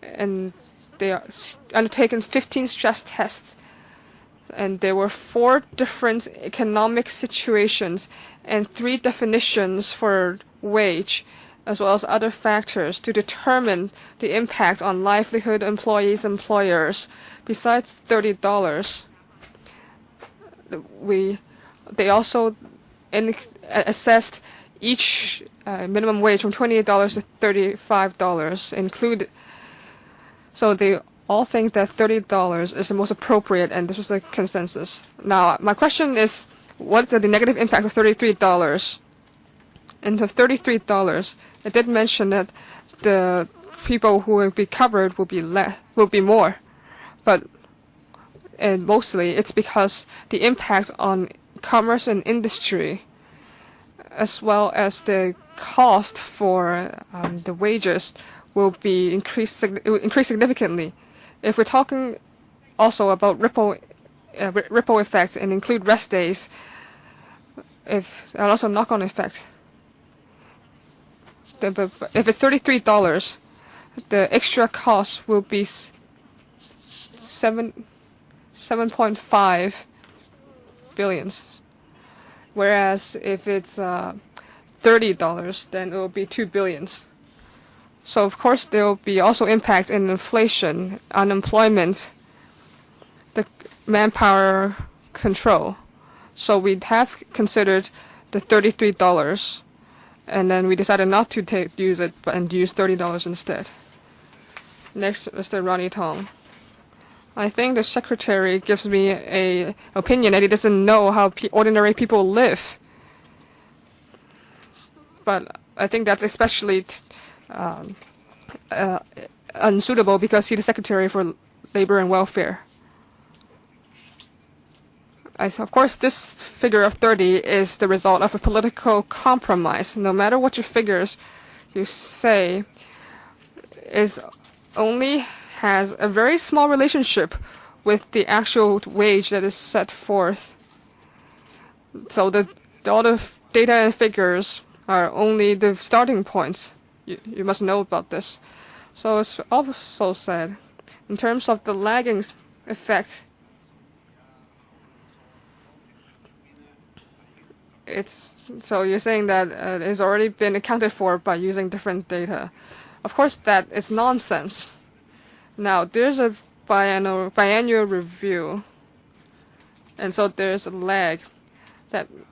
and they are undertaken 15 stress tests, and there were 4 different economic situations and 3 definitions for wage, as well as other factors to determine the impact on livelihood, employees, employers. Besides $30, they also assessed each minimum wage from $28 to $35 included. So they all think that $30 is the most appropriate, and this was a consensus. Now, my question is, what are the negative impacts of $33? And the $33, it did mention that the people who will be covered will be more, but and mostly it's because the impact on commerce and industry, as well as the cost for the wages, will be increased significantly. If we're talking also about ripple effects and include rest days, and also knock-on effect. If it's $33, the extra cost will be 7.5 billions. Whereas if it's $30, then it will be 2 billions. So of course there will be also impacts in inflation, unemployment, the manpower control. So we have considered the $33, and then we decided not to use it and use $30 instead. Next, Mr. Ronnie Tong. I think the secretary gives me an opinion that he doesn't know how ordinary people live. But I think that's especially unsuitable because he's the Secretary for Labor and Welfare. Of course, this figure of 30 is the result of a political compromise. No matter what your figures you say, only has a very small relationship with the actual wage that is set forth. So all the data and figures are only the starting points. You must know about this. So it's also said, in terms of the lagging effect, so you're saying that it's already been accounted for by using different data. Of course, that is nonsense. Now, there's a biannual review, and so there's a lag,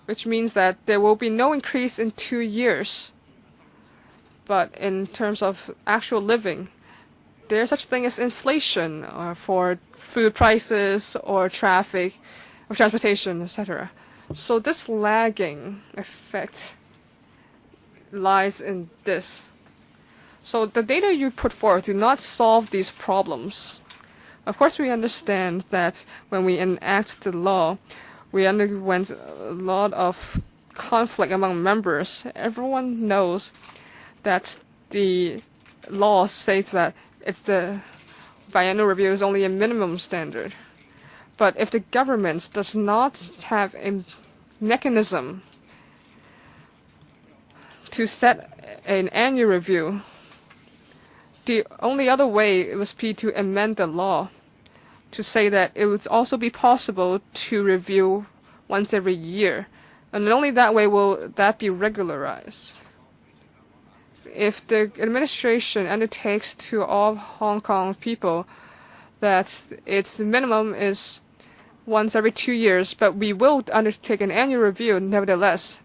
which means that there will be no increase in 2 years. But in terms of actual living, there's such thing as inflation for food prices or traffic or transportation, etc. So this lagging effect lies in this. So the data you put forth do not solve these problems. Of course, we understand that when we enact the law, we underwent a lot of conflict among members. Everyone knows that the law states that the biannual review is only a minimum standard. But if the government does not have a mechanism to set an annual review, the only other way must be to amend the law to say that it would also be possible to review once every year. And only that way will that be regularized. If the administration undertakes to all Hong Kong people that its minimum is once every 2 years, but we will undertake an annual review nevertheless,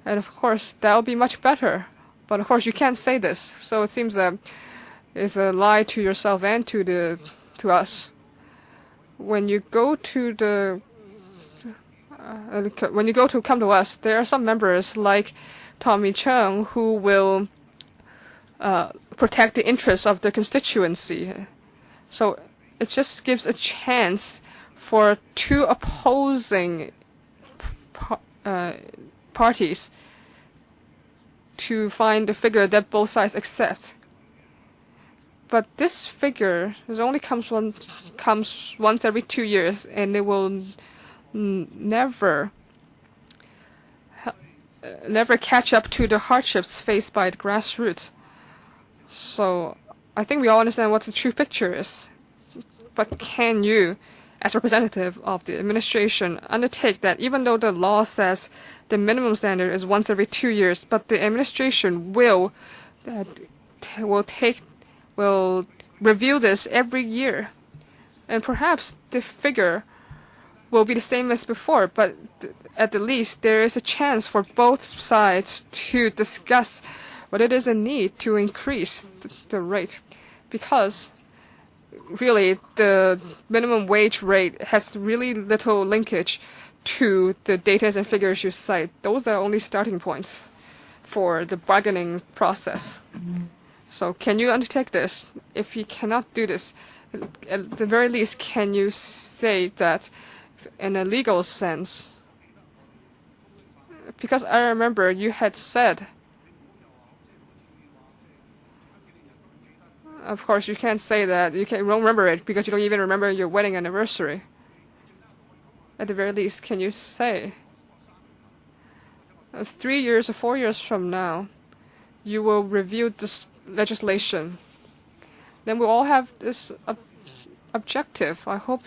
and of course that will be much better. But of course you can't say this, so it seems that it's a lie to yourself and to us. When you go to come to us, there are some members like Tommy Chung who will protect the interests of the constituency. So it just gives a chance for 2 opposing parties to find a figure that both sides accept. But this figure only comes once every 2 years, and it will never never catch up to the hardships faced by the grassroots. So I think we all understand what the true picture is. But can you, as representative of the administration, undertake that even though the law says the minimum standard is once every 2 years, but the administration will review this every year, and perhaps the figure will be the same as before, but at the least there is a chance for both sides to discuss what it is a need to increase the rate, because really the minimum wage rate has really little linkage to the data and figures you cite. Those are only starting points for the bargaining process. So can you undertake this? If you cannot do this, at the very least, can you say that in a legal sense? Because I remember you had said, of course you can't say that, you don't remember it because you don't even remember your wedding anniversary. At the very least, can you say 3 years or 4 years from now, you will review this legislation? Then we'll all have this objective. I hope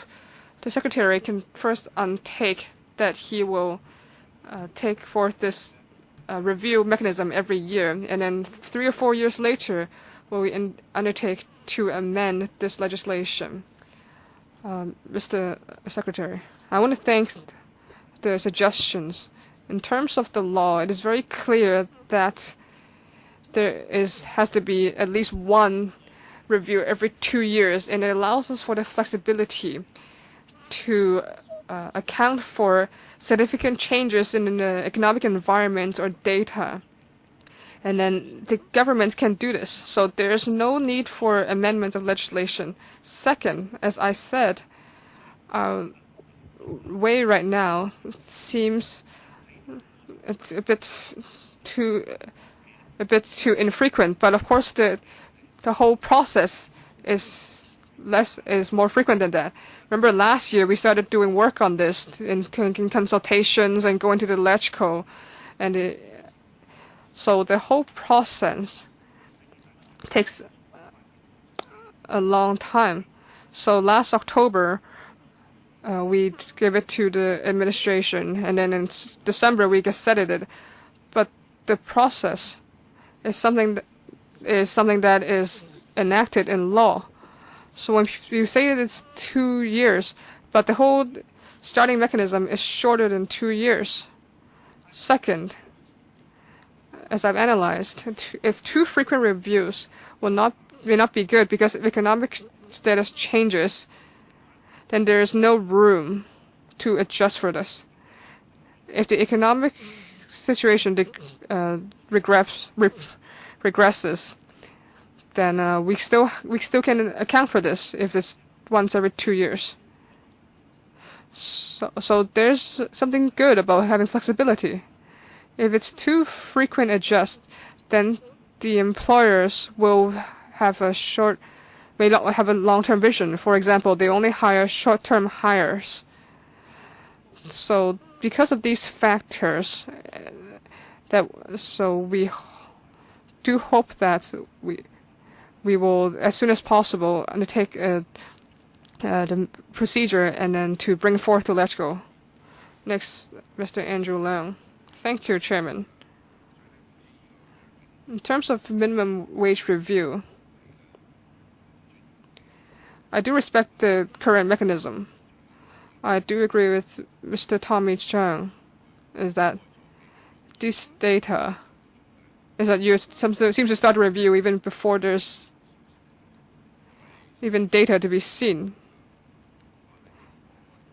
the Secretary can first take that he will take forth this review mechanism every year, and then 3 or 4 years later, will we undertake to amend this legislation. Mr. Secretary, I want to thank the suggestions. In terms of the law, it is very clear that there has to be at least one review every 2 years, and it allows us for the flexibility to account for significant changes in the economic environment or data. And then the governments can do this. So there's no need for amendment of legislation. Second, as I said, way right now seems a bit too infrequent. But of course, the whole process is more frequent than that. Remember last year we started doing work on this in consultations and going to the LegCo, and so the whole process takes a long time. So last October, we gave it to the administration, and then in December we gazetted it. But the process is something that is enacted in law. So when you say that it's 2 years, but the whole starting mechanism is shorter than 2 years. Second, as I've analyzed, if too frequent reviews may not be good, because if economic status changes, then there is no room to adjust for this. If the economic situation regresses, then we still can account for this if it's once every 2 years. So there's something good about having flexibility. If it's too frequent adjust, then the employers will may not have a long-term vision. For example, they only hire short-term hires. So because of these factors, we do hope that we will, as soon as possible, undertake the procedure and then to bring forth the LegCo. Next, Mr. Andrew Leung. Thank you, Chairman. In terms of minimum wage review, I do respect the current mechanism. I do agree with Mr. Tommy Chung, is that this data is that you seem to start a review even before there's even data to be seen.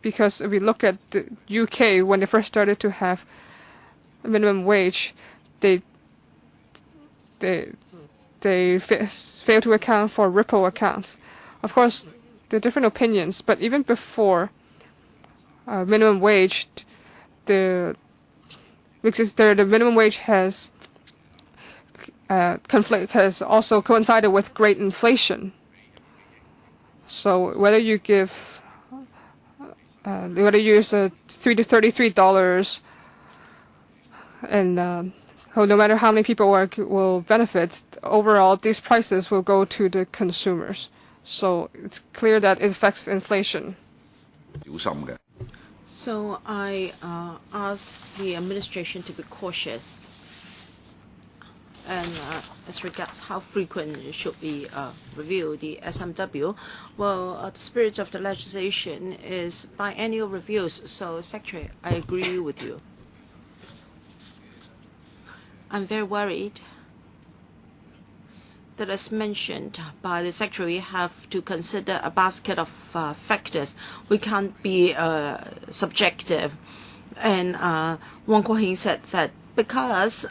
Because if we look at the UK, when they first started to have minimum wage, they fail to account for ripple accounts. Of course, there are different opinions, but even before minimum wage, the minimum wage has has also coincided with great inflation. So whether you use $3 to $33 and no matter how many people work will benefit, overall these prices will go to the consumers. So it's clear that it affects inflation. So I ask the administration to be cautious. And as regards how frequent should we review the SMW, well, the spirit of the legislation is biennial reviews. So, Secretary, I agree with you. I'm very worried that, as mentioned by the Secretary, we have to consider a basket of factors. We can't be subjective. And Wong Kuo-hing said that because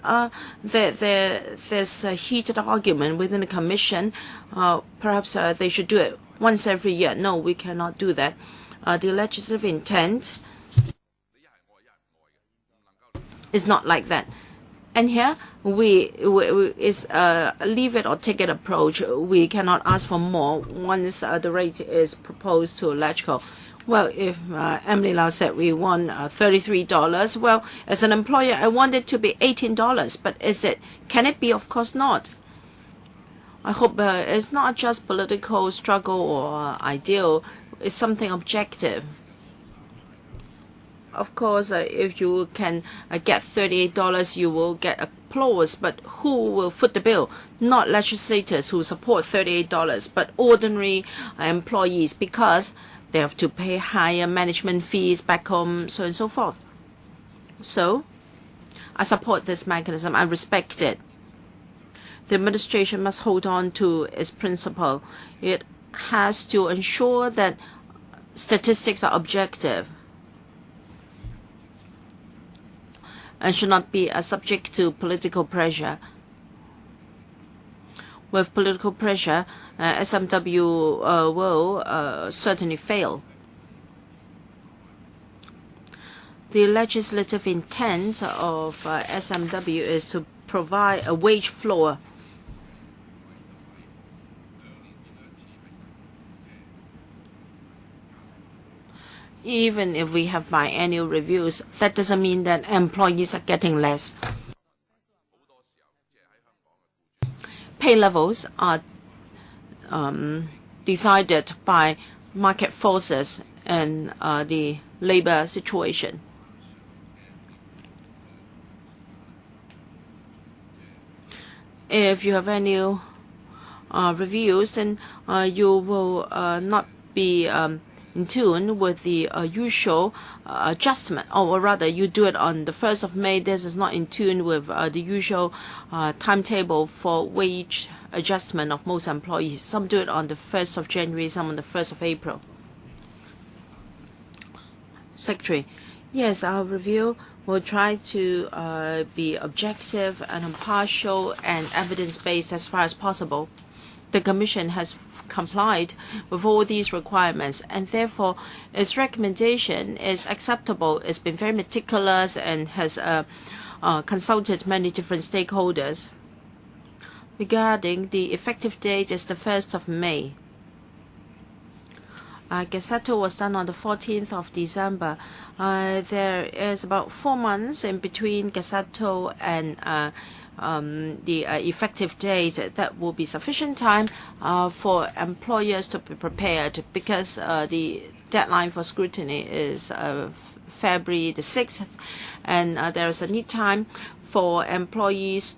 there's a heated argument within the Commission, perhaps they should do it once every year. No, we cannot do that. The legislative intent is not like that. And here, we is a leave it or take it approach. We cannot ask for more once the rate is proposed to LegCo. Well, if Emily Lau said we want $33, well, as an employer, I want it to be $18. But can it be? Of course not. I hope it's not just political struggle or ideal. It's something objective. Of course, if you can get $38, you will get applause. But who will foot the bill? Not legislators who support $38, but ordinary employees, because they have to pay higher management fees back home, so on and so forth. So, I support this mechanism. I respect it. The administration must hold on to its principle. It has to ensure that statistics are objective and should not be subject to political pressure. With political pressure, SMW will certainly fail. The legislative intent of SMW is to provide a wage floor. Even if we have biannual reviews, that doesn't mean that employees are getting less. Pay levels are decided by market forces and the labor situation. If you have annual reviews, then you will not be in tune with the usual adjustment, or rather you do it on the 1st of May. This is not in tune with the usual timetable for wage adjustment of most employees. Some do it on the 1st of January, some on the 1st of April. Secretary, yes, our review will try to be objective and impartial and evidence-based as far as possible. The Commission has complied with all these requirements, and therefore its recommendation is acceptable. It's been very meticulous and has consulted many different stakeholders. Regarding the effective date is the 1st of May. Gazette was done on the 14th of December. There is about 4 months in between Gazette and the effective date. That will be sufficient time for employers to be prepared, because the deadline for scrutiny is February the 6th, and there is a need time for employers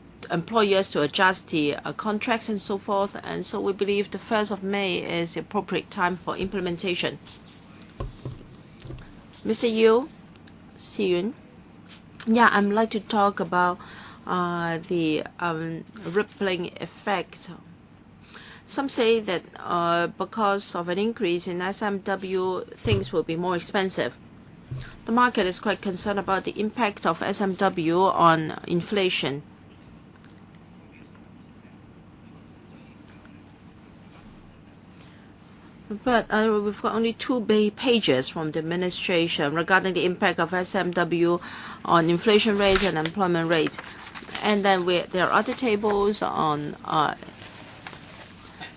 to adjust the contracts and so forth, and so we believe the 1st of May is the appropriate time for implementation. Mr. Yu, Xiyun. Yeah, I'd like to talk about the rippling effect. Some say that because of an increase in SMW, things will be more expensive. The market is quite concerned about the impact of SMW on inflation. But we've got only 2 pages from the administration regarding the impact of SMW on inflation rate and employment rate. And then there are other tables on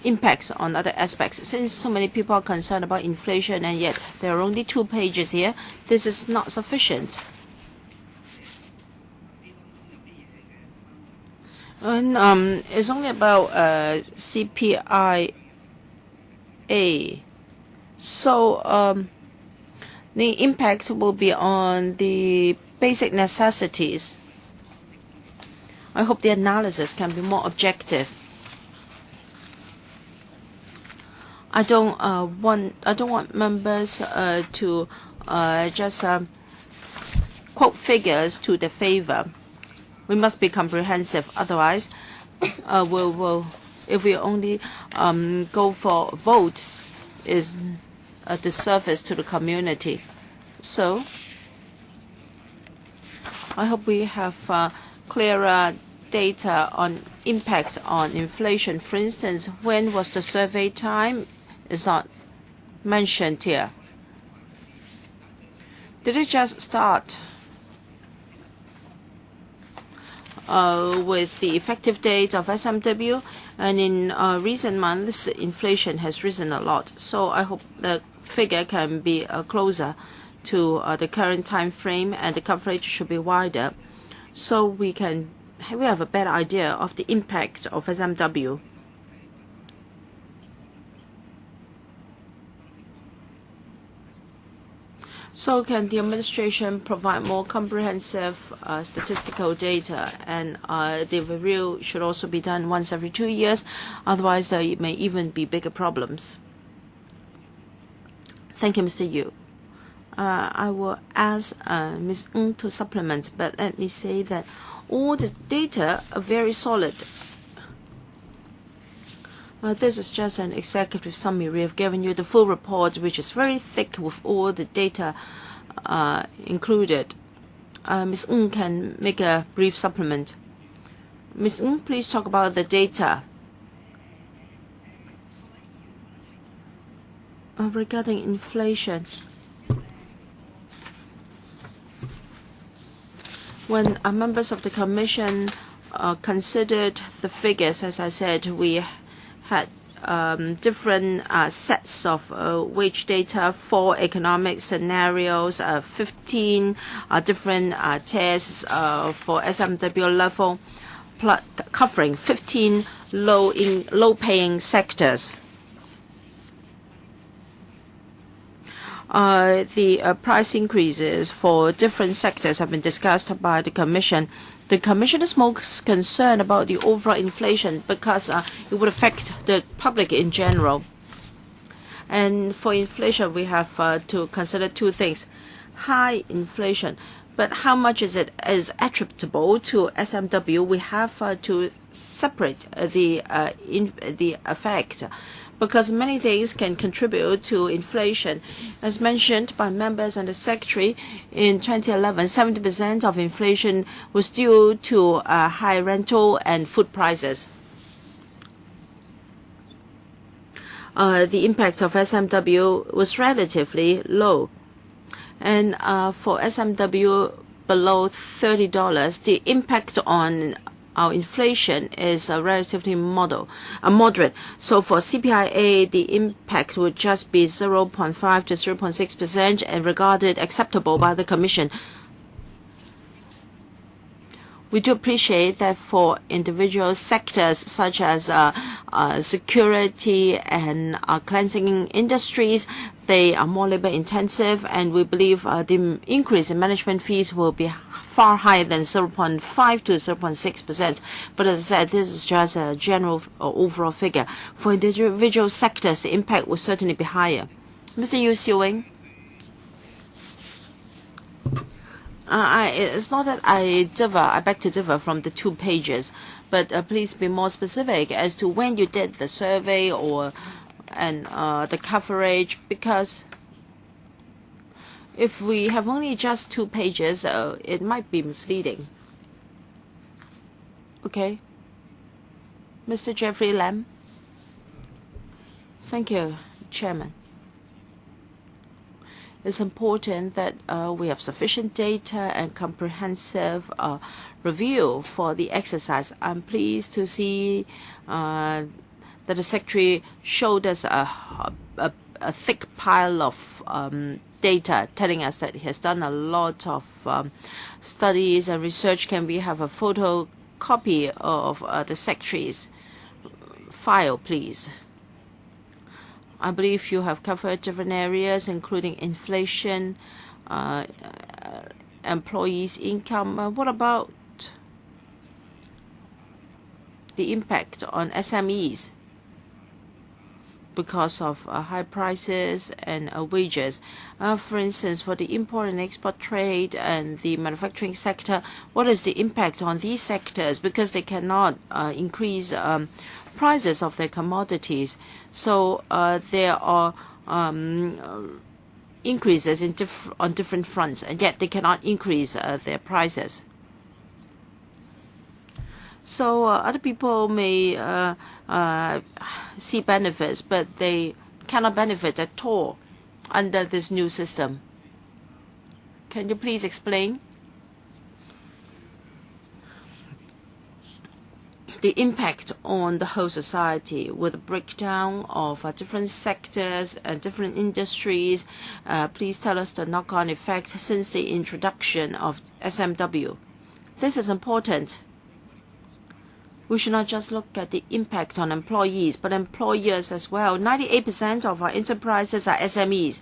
impacts on other aspects. Since so many people are concerned about inflation and yet there are only 2 pages here, this is not sufficient. And it's only about CPIA. So the impact will be on the basic necessities. I hope the analysis can be more objective. I don't want members to just quote figures to their favor. We must be comprehensive. Otherwise, if we only go for votes, is a disservice to the community. So I hope we have clearer data on impact on inflation. For instance, when was the survey time? Is not mentioned here. Did it just start with the effective date of SMW? And in recent months, inflation has risen a lot. So I hope the figure can be closer to the current time frame, and the coverage should be wider, so we have a better idea of the impact of SMW. So can the administration provide more comprehensive statistical data, and the review should also be done once every 2 years, otherwise there may even be bigger problems. Thank you, Mr. Yu. I will ask Ms. Ng to supplement, but let me say that all the data are very solid. This is just an executive summary. We have given you the full report, which is very thick with all the data included. Ms. Ng can make a brief supplement. Ms. Ng, please talk about the data. Regarding inflation, when members of the Commission considered the figures, as I said, we had different sets of wage data, 4 economic scenarios, 15 different tests for SMW level, covering 15 low-paying sectors. The price increases for different sectors have been discussed by the Commission. The Commission is most concerned about the overall inflation because it would affect the public in general. And for inflation, we have to consider 2 things. High inflation, but how much is attributable to SMW? We have to separate the effect, because many things can contribute to inflation. As mentioned by members and the Secretary, in 2011, 70% of inflation was due to high rental and food prices. The impact of SMW was relatively low. And for SMW below $30, the impact on our inflation is relatively moderate. So for CPIA, the impact would just be 0.5 to 0.6% and regarded acceptable by the Commission. We do appreciate that for individual sectors such as security and cleansing industries, they are more labor intensive, and we believe the increase in management fees will be far higher than 0.5 to 0.6%. But as I said, this is just a general overall figure. For individual sectors, the impact will certainly be higher. Mr. Yiu-chung. It's not that I beg to differ from the 2 pages, but please be more specific as to when you did the survey and the coverage, because if we have only just 2 pages, it might be misleading. Okay. Mr. Jeffrey Lam. Thank you, Chairman. It's important that we have sufficient data and comprehensive review for the exercise. I'm pleased to see that the Secretary showed us a thick pile of data telling us that he has done a lot of studies and research. Can we have a copy of the Secretary's file, please. I believe you have covered different areas, including inflation, employees' income. What about the impact on SMEs because of high prices and wages? For instance, for the import and export trade and the manufacturing sector, what is the impact on these sectors? Because they cannot increase prices of their commodities. So there are increases on different fronts, and yet they cannot increase their prices. So other people may see benefits, but they cannot benefit at all under this new system. Can you please explain the impact on the whole society with a breakdown of different sectors and different industries? Please tell us the knock-on effect since the introduction of SMW. This is important. We should not just look at the impact on employees, but employers as well. 98% of our enterprises are SMEs.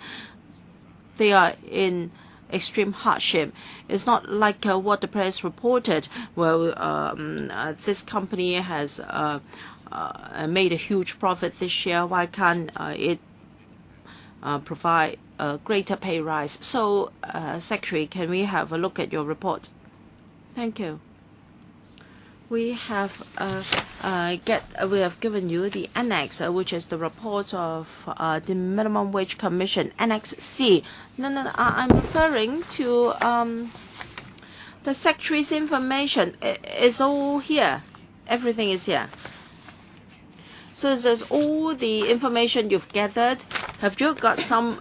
They are in extreme hardship. It's not like what the press reported, where this company has made a huge profit this year. Why can't it provide a greater pay rise? So, Secretary, can we have a look at your report? Thank you. We have given you the annex, which is the report of the Minimum Wage Commission, Annex C. No, I'm referring to the Secretary's information. It's all here. Everything is here. So there's all the information you've gathered. Have you got some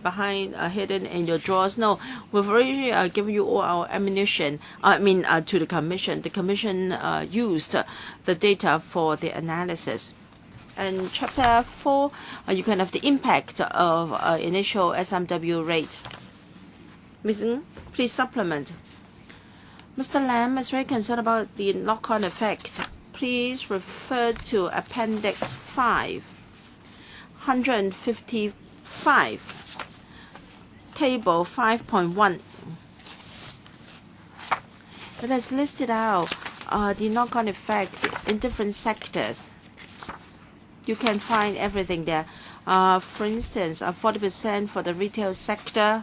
hidden in your drawers? No, we've already given you all our ammunition. To the Commission. The Commission used the data for the analysis. And Chapter 4, you can have the impact of initial SMW rate. Ms. Ng, please supplement. Mr. Lam is very concerned about the knock-on effect. Please refer to Appendix 5, 155, Table 5.1. It has listed out the knock-on effect in different sectors. You can find everything there. For instance, 40% for the retail sector,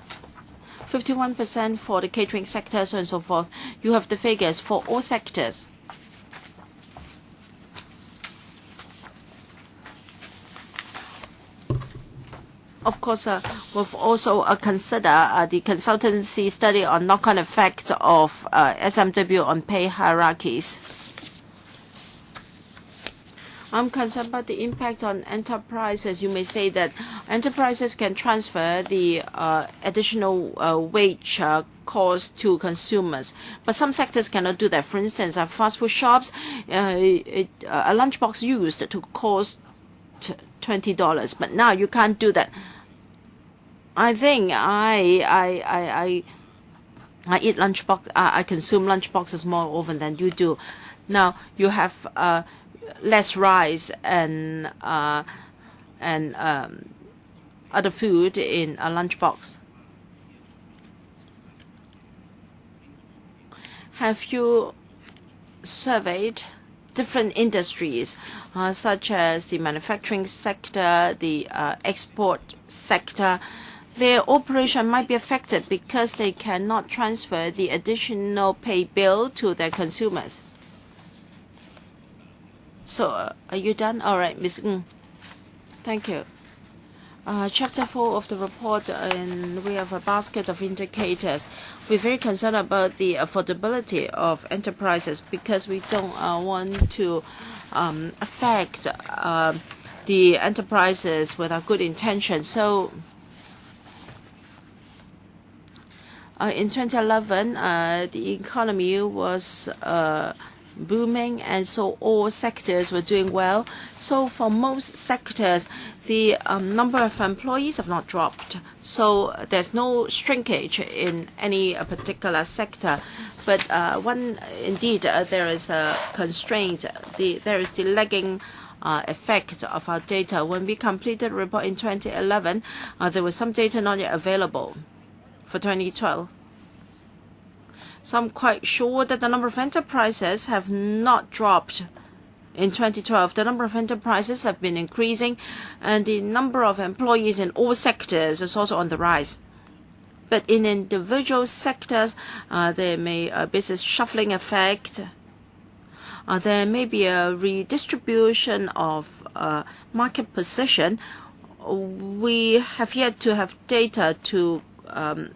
51% for the catering sector, so on and so forth. You have the figures for all sectors. Of course, we've also considered the consultancy study on knock-on effect of SMW on pay hierarchies. I'm concerned about the impact on enterprises. You may say that enterprises can transfer the additional wage cost to consumers, but some sectors cannot do that. For instance, fast food shops, a lunchbox used to cost $20, but now you can't do that. I think I eat lunchbox. I consume lunchboxes more often than you do. Now you have less rice and other food in a lunchbox. Have you surveyed different industries, such as the manufacturing sector, the export sector? Their operation might be affected because they cannot transfer the additional pay bill to their consumers. So, are you done? All right, Ms. Ng. Thank you. Chapter 4 of the report, and we have a basket of indicators. We're very concerned about the affordability of enterprises because we don't want to affect the enterprises with our good intention. So, in 2011, the economy was booming, and so all sectors were doing well. So for most sectors, the number of employees have not dropped. So there's no shrinkage in any particular sector. But indeed, there is a constraint. There is the lagging effect of our data. When we completed the report in 2011, there was some data not yet available for 2012. So I'm quite sure that the number of enterprises have not dropped in 2012. The number of enterprises have been increasing, and the number of employees in all sectors is also on the rise. But in individual sectors, there may be a business shuffling effect. There may be a redistribution of market position. We have yet to have data to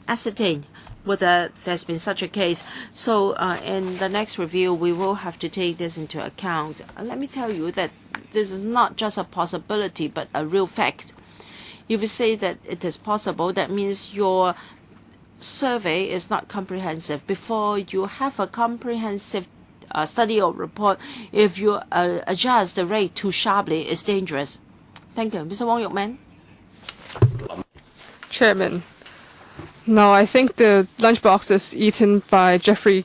ascertain whether there's been such a case. So in the next review, we will have to take this into account. Let me tell you that this is not just a possibility, but a real fact. If you say that it is possible, that means your survey is not comprehensive. Before you have a comprehensive study or report, if you adjust the rate too sharply, it's dangerous. Thank you. Mr. Wong Yuk-man. Chairman. No, I think the lunchboxes eaten by Jeffrey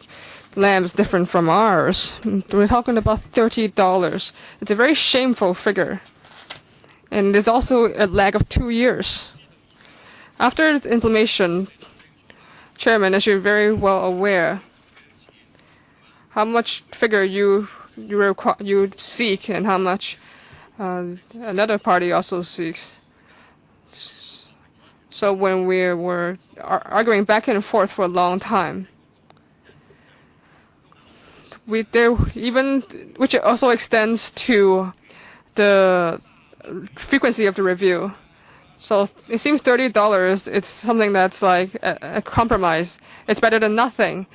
Lam is different from ours. We're talking about $30. It's a very shameful figure. And there's also a lag of 2 years. After its implementation, Chairman, as you're very well aware, how much figure you seek and how much another party also seeks. So when we were arguing back and forth for a long time, which also extends to the frequency of the review. So it seems $30, it's something that's like a compromise. It's better than nothing.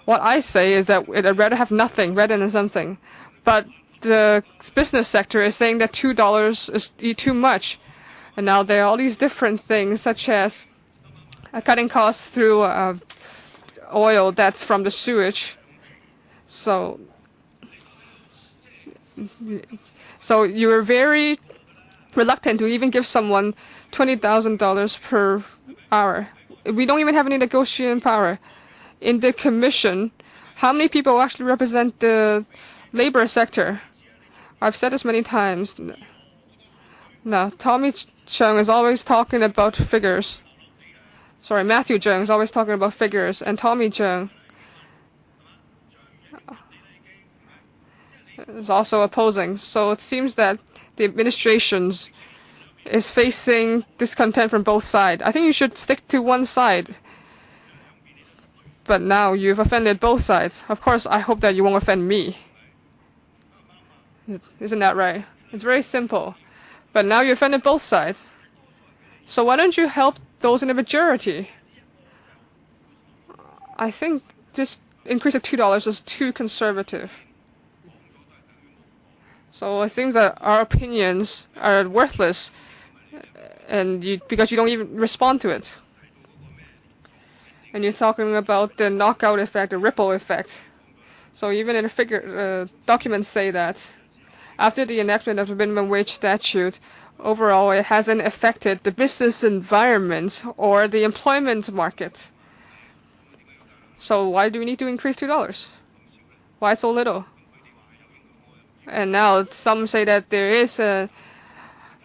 What I say is that I'd rather have nothing rather than something. But the business sector is saying that $2 is too much. And now there are all these different things, such as cutting costs through oil that's from the sewage. So you were very reluctant to even give someone $20,000 per hour. We don't even have any negotiating power. In the commission, how many people actually represent the labor sector? I've said this many times. Now, Tommy Chung is always talking about figures. Sorry, Matthew Chung is always talking about figures, and Tommy Chung is also opposing. So it seems that the administration is facing discontent from both sides. I think you should stick to one side. But now you've offended both sides. Of course, I hope that you won't offend me. Isn't that right? It's very simple. But now you offended both sides. So why don't you help those in the majority? I think this increase of $2 is too conservative. So it seems that our opinions are worthless, and because you don't even respond to it. And you're talking about the knockout effect, the ripple effect. So even in the documents say that after the enactment of the minimum wage statute, overall it hasn't affected the business environment or the employment market. So why do we need to increase $2? Why so little? And now some say that there is an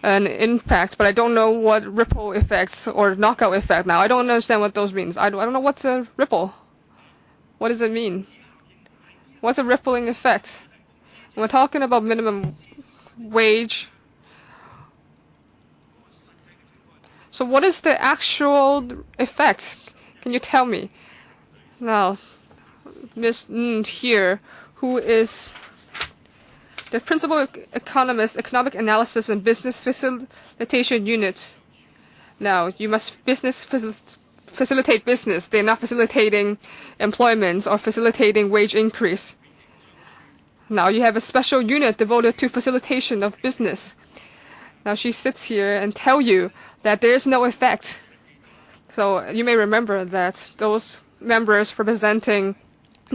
impact, but I don't know what ripple effects or knockout effect. Now I don't understand what those means. I don't know what's a ripple. What does it mean? What's a rippling effect? When we're talking about minimum wage. So what is the actual effect? Can you tell me? Now, Ms. Ng here, who is the principal economist, economic analysis and business facilitation unit. Now, you must facilitate business. They're not facilitating employment or facilitating wage increase. Now, you have a special unit devoted to facilitation of business. Now, she sits here and tell you that there is no effect. So you may remember that those members representing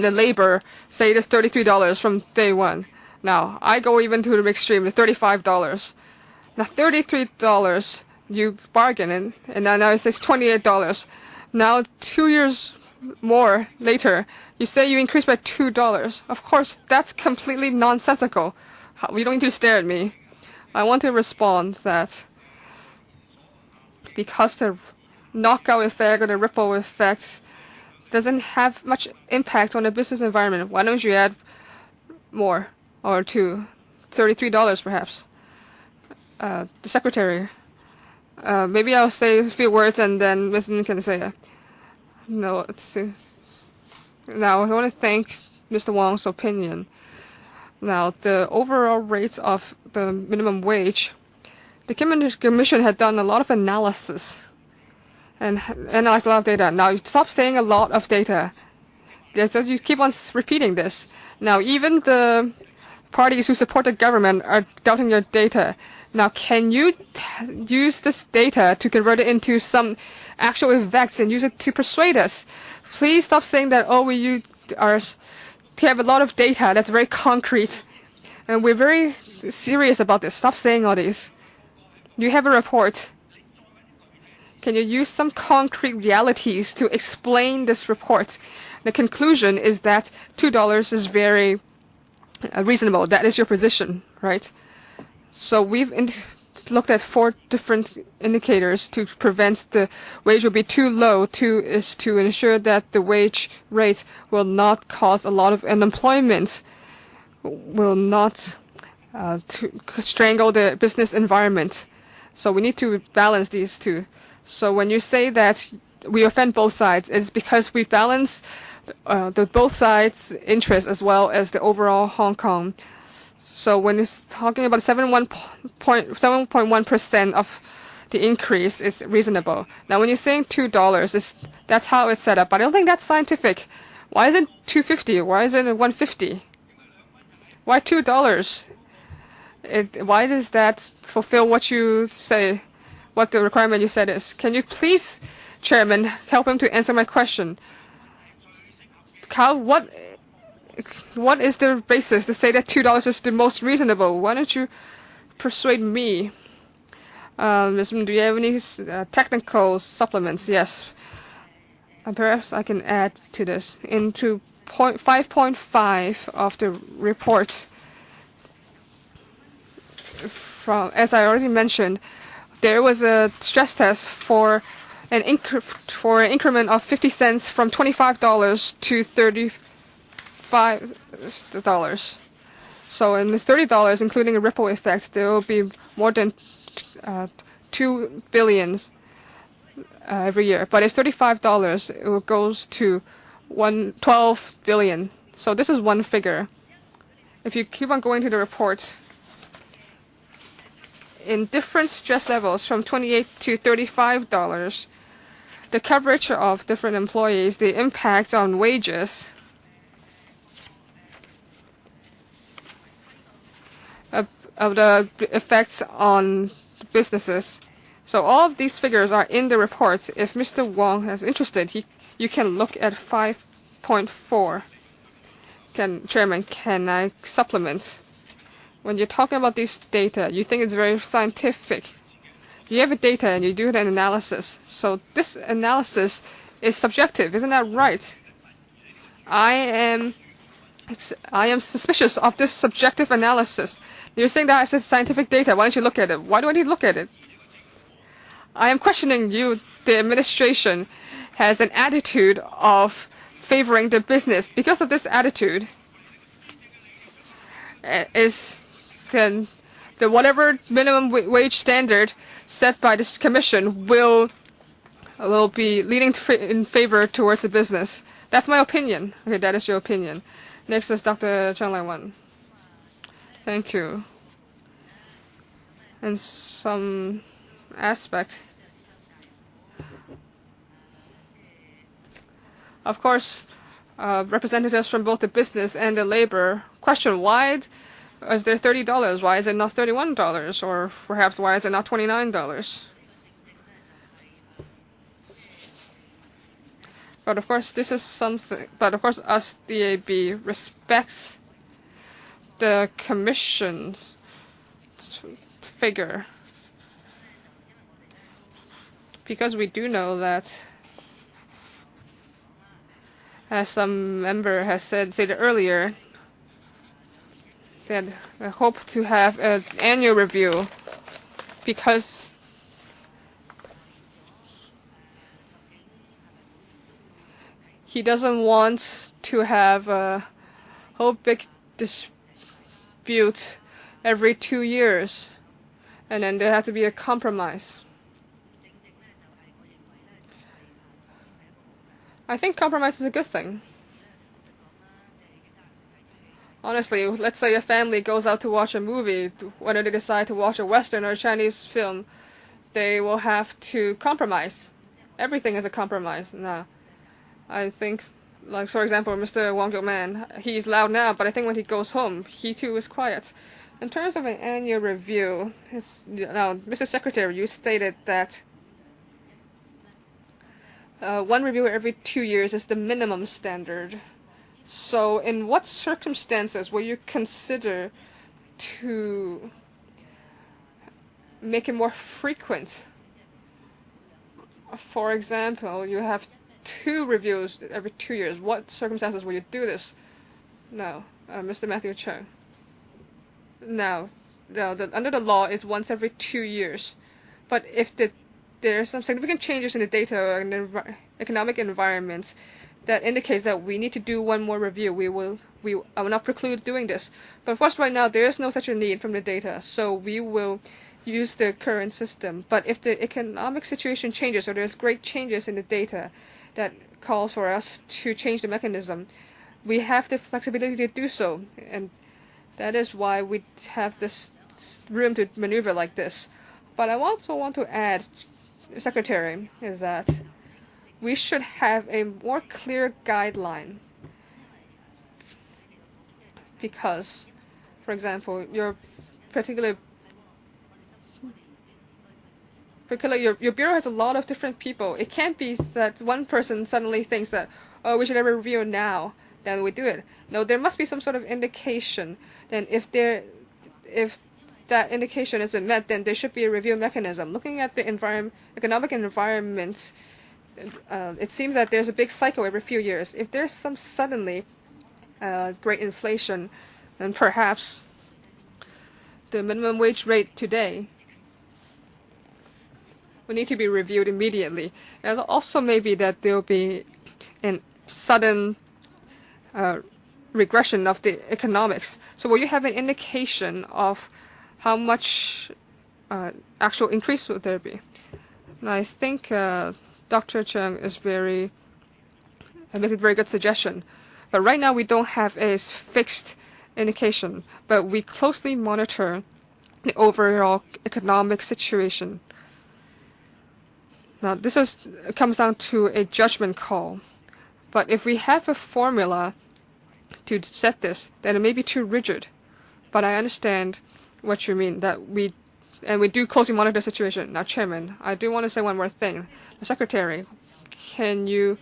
the labor, say it is $33 from day one. Now, I go even to the extreme, the $35. Now, $33, you bargain, and now it says $28. Now, 2 years more later, you say you increase by $2. Of course, that's completely nonsensical. You don't need to stare at me. I want to respond that because the knockout effect or the ripple effects doesn't have much impact on the business environment, why don't you add more or to $33 perhaps? The secretary. Maybe I'll say a few words and then Ms. Min can say it. No, now I want to thank Mr. Wang's opinion. Now, the overall rates of the minimum wage, the Commission had done a lot of analysis and analyzed a lot of data. Now, stop saying a lot of data. So you keep on repeating this. Now, even the parties who support the government are doubting your data. Now, can you use this data to convert it into some actual effects and use it to persuade us? Please stop saying that, oh, we have a lot of data that's very concrete. And we're very serious about this. Stop saying all this. You have a report. Can you use some concrete realities to explain this report? The conclusion is that $2 is very reasonable. That is your position, right? So we've looked at 4 different indicators to prevent the wage will be too low. 2 is to ensure that the wage rate will not cause a lot of unemployment, will not strangle the business environment. So we need to balance these two. So when you say that we offend both sides, it's because we balance the both sides' interests as well as the overall Hong Kong. So when you're talking about 7.1% of the increase is reasonable. Now, when you're saying $2, that's how it's set up. But I don't think that's scientific. Why is it $2.50? Why is it $1.50? Why $2? Why does that fulfill what you say, what the requirement you said is? Can you please, Chairman, help him to answer my question? What is the basis to say that $2 is the most reasonable? Why don't you persuade me? Ms. Do you have any technical supplements? Yes. Perhaps I can add to this. Into 5.5 of the report, as I already mentioned, there was a stress test for an increment of 50 cents from $25 to $35. So in this $30, including a ripple effect, there will be more than 2 billion every year. But if $35, it goes to 12 billion. So this is one figure. If you keep on going to the report, in different stress levels from $28 to $35, the coverage of different employees, the impact on wages, of the effects on businesses. So all of these figures are in the report. If Mr. Wang is interested, you can look at 5.4. Chairman, can I supplement? When you're talking about this data, you think it's very scientific. You have a data and you do an analysis. So this analysis is subjective, isn't that right? I am suspicious of this subjective analysis. You're saying that it's scientific data. Why don't you look at it? Why do I need to look at it? I am questioning you. The administration has an attitude of favoring the business. Because of this attitude, is then the whatever minimum wage standard set by this commission will be leading in favor towards the business. That's my opinion. Okay, that is your opinion. Next is Dr. Cheng Lai-wan. Thank you. In some aspect, of course, representatives from both the business and the labor question why is there $30? Why is it not $31? Or perhaps why is it not $29? But of course, this is something. But of course, us DAB respects the Commission's figure, because we do know that, as some member has stated earlier, that I hope to have an annual review, because he doesn't want to have a whole big dispute every 2 years, and then there has to be a compromise. I think compromise is a good thing. Honestly, let's say a family goes out to watch a movie. Whether they decide to watch a Western or a Chinese film, they will have to compromise. Everything is a compromise now. I think, like, for example, Mr. Wang Yongman, he's loud now, but I think when he goes home, he too is quiet. In terms of an annual review, now, Mr. Secretary, you stated that one review every 2 years is the minimum standard. So in what circumstances will you consider to make it more frequent? For example, you have 2 reviews every 2 years. What circumstances will you do this? No, Mr. Matthew Chung. No, under the law is once every 2 years. But if there are some significant changes in the data and the economic environment that indicates that we need to do one more review, I will not preclude doing this. But of course, right now there is no such a need from the data, so we will use the current system. But if the economic situation changes or there's great changes in the data that calls for us to change the mechanism, we have the flexibility to do so, and that is why we have this room to maneuver like this. But I also want to add, Secretary, is that we should have a more clear guideline, because, for example, your bureau has a lot of different people. It can't be that one person suddenly thinks that, oh, we should have a review now, then we do it. No, there must be some sort of indication. Then if that indication has been met, then there should be a review mechanism. Looking at the economic environment, it seems that there's a big cycle every few years. If there's some suddenly great inflation, then perhaps the minimum wage rate today will need to be reviewed immediately. And also maybe that there will be a sudden regression of the economics. So will you have an indication of how much actual increase will there be? And I think Dr. Chung is make a very good suggestion. But right now we don't have a fixed indication, but we closely monitor the overall economic situation. Now this comes down to a judgment call. But if we have a formula to set this, then it may be too rigid. But I understand what you mean, that we do closely monitor the situation. Now, Chairman, I do want to say one more thing. The Secretary, can you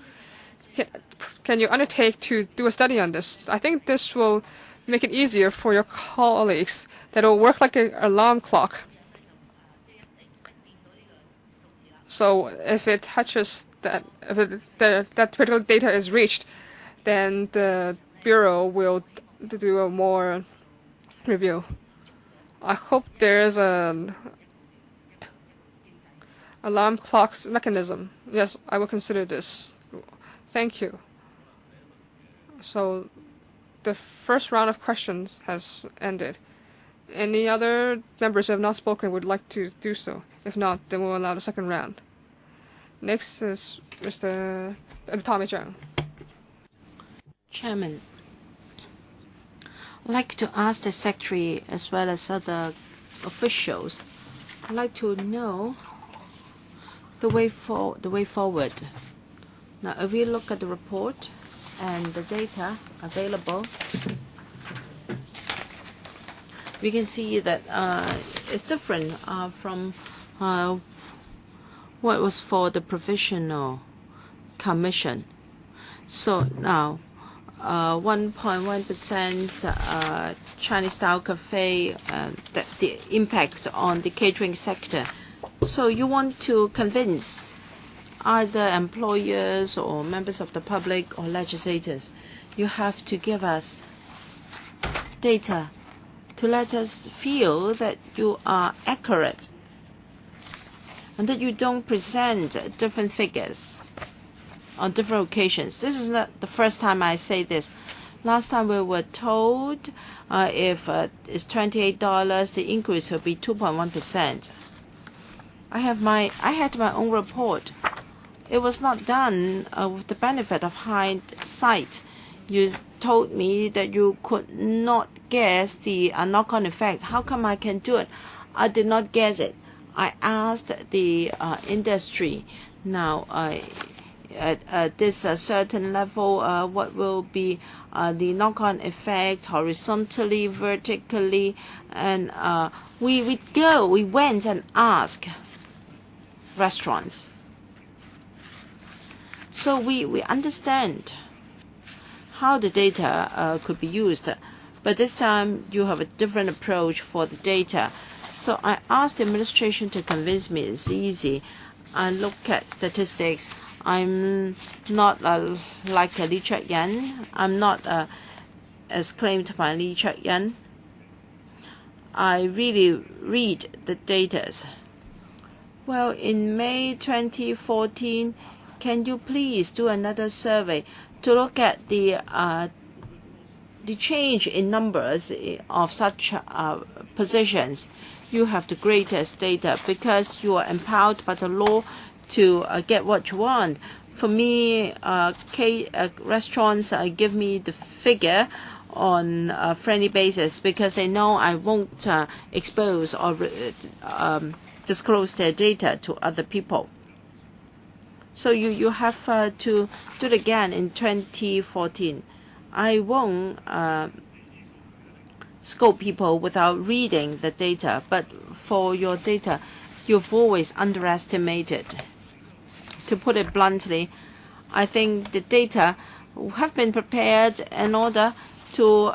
undertake to do a study on this? I think this will make it easier for your colleagues, that it will work like an alarm clock. So if it touches that particular data is reached, then the Bureau will do a more review. I hope there is an alarm clock mechanism. Yes, I will consider this. Thank you. So the first round of questions has ended. Any other members who have not spoken would like to do so? If not, then we'll allow the second round. Next is Mr. Tommy Chung. Chairman, I'd like to ask the Secretary as well as other officials, I'd like to know the way forward. Now, if we look at the report and the data available, we can see that it's different from what was for the provisional commission. So now, 1.1% Chinese-style cafe, that's the impact on the catering sector. So you want to convince either employers or members of the public or legislators, you have to give us data to let us feel that you are accurate and that you don't present different figures on different occasions. This is not the first time I say this. Last time we were told if it's $28, the increase will be 2.1%. I had my own report. It was not done with the benefit of hindsight. You told me that you could not guess the knock-on effect. How come I can do it? I did not guess it. I asked the industry. Now, at this certain level, what will be the knock-on effect horizontally, vertically, and we went and asked restaurants. So we understand how the data could be used, but this time you have a different approach for the data. So I asked the administration to convince me it's easy. I look at statistics. I'm not like Li Chek-yan. I'm not as claimed by Li Chek-yan. I really read the data. Well, in May 2014, can you please do another survey to look at the change in numbers of such positions? You have the greatest data because you are empowered by the law to get what you want. For me, restaurants give me the figure on a friendly basis because they know I won't expose or disclose their data to other people. So you have to do it again in 2014. I won't scope people without reading the data, but for your data, you've always underestimated. To put it bluntly, I think the data have been prepared in order to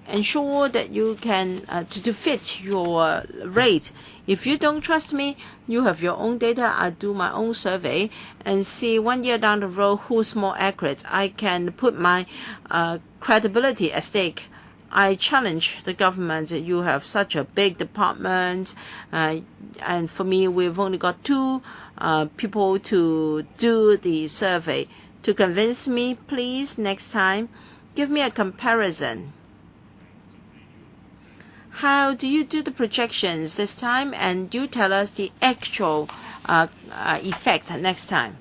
ensure that you can to fit your rate. If you don't trust me, you have your own data. I do my own survey and see 1 year down the road who's more accurate. I can put my credibility at stake. I challenge the government. You have such a big department, and for me, we've only got 2 people to do the survey. To convince me, please, next time, give me a comparison. How do you do the projections this time? And you tell us the actual effect next time.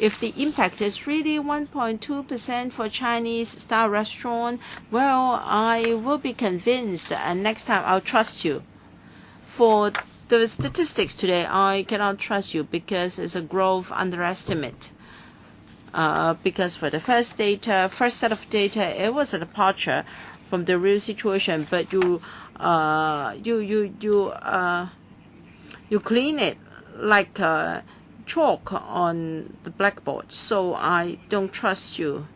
If the impact is really 1.2% for Chinese-style restaurant, well, I will be convinced, and next time I'll trust you. For the statistics today, I cannot trust you because it's a growth underestimate. Because for the first set of data, it was a departure from the real situation, but you clean it like chalk on the blackboard, so I don't trust you.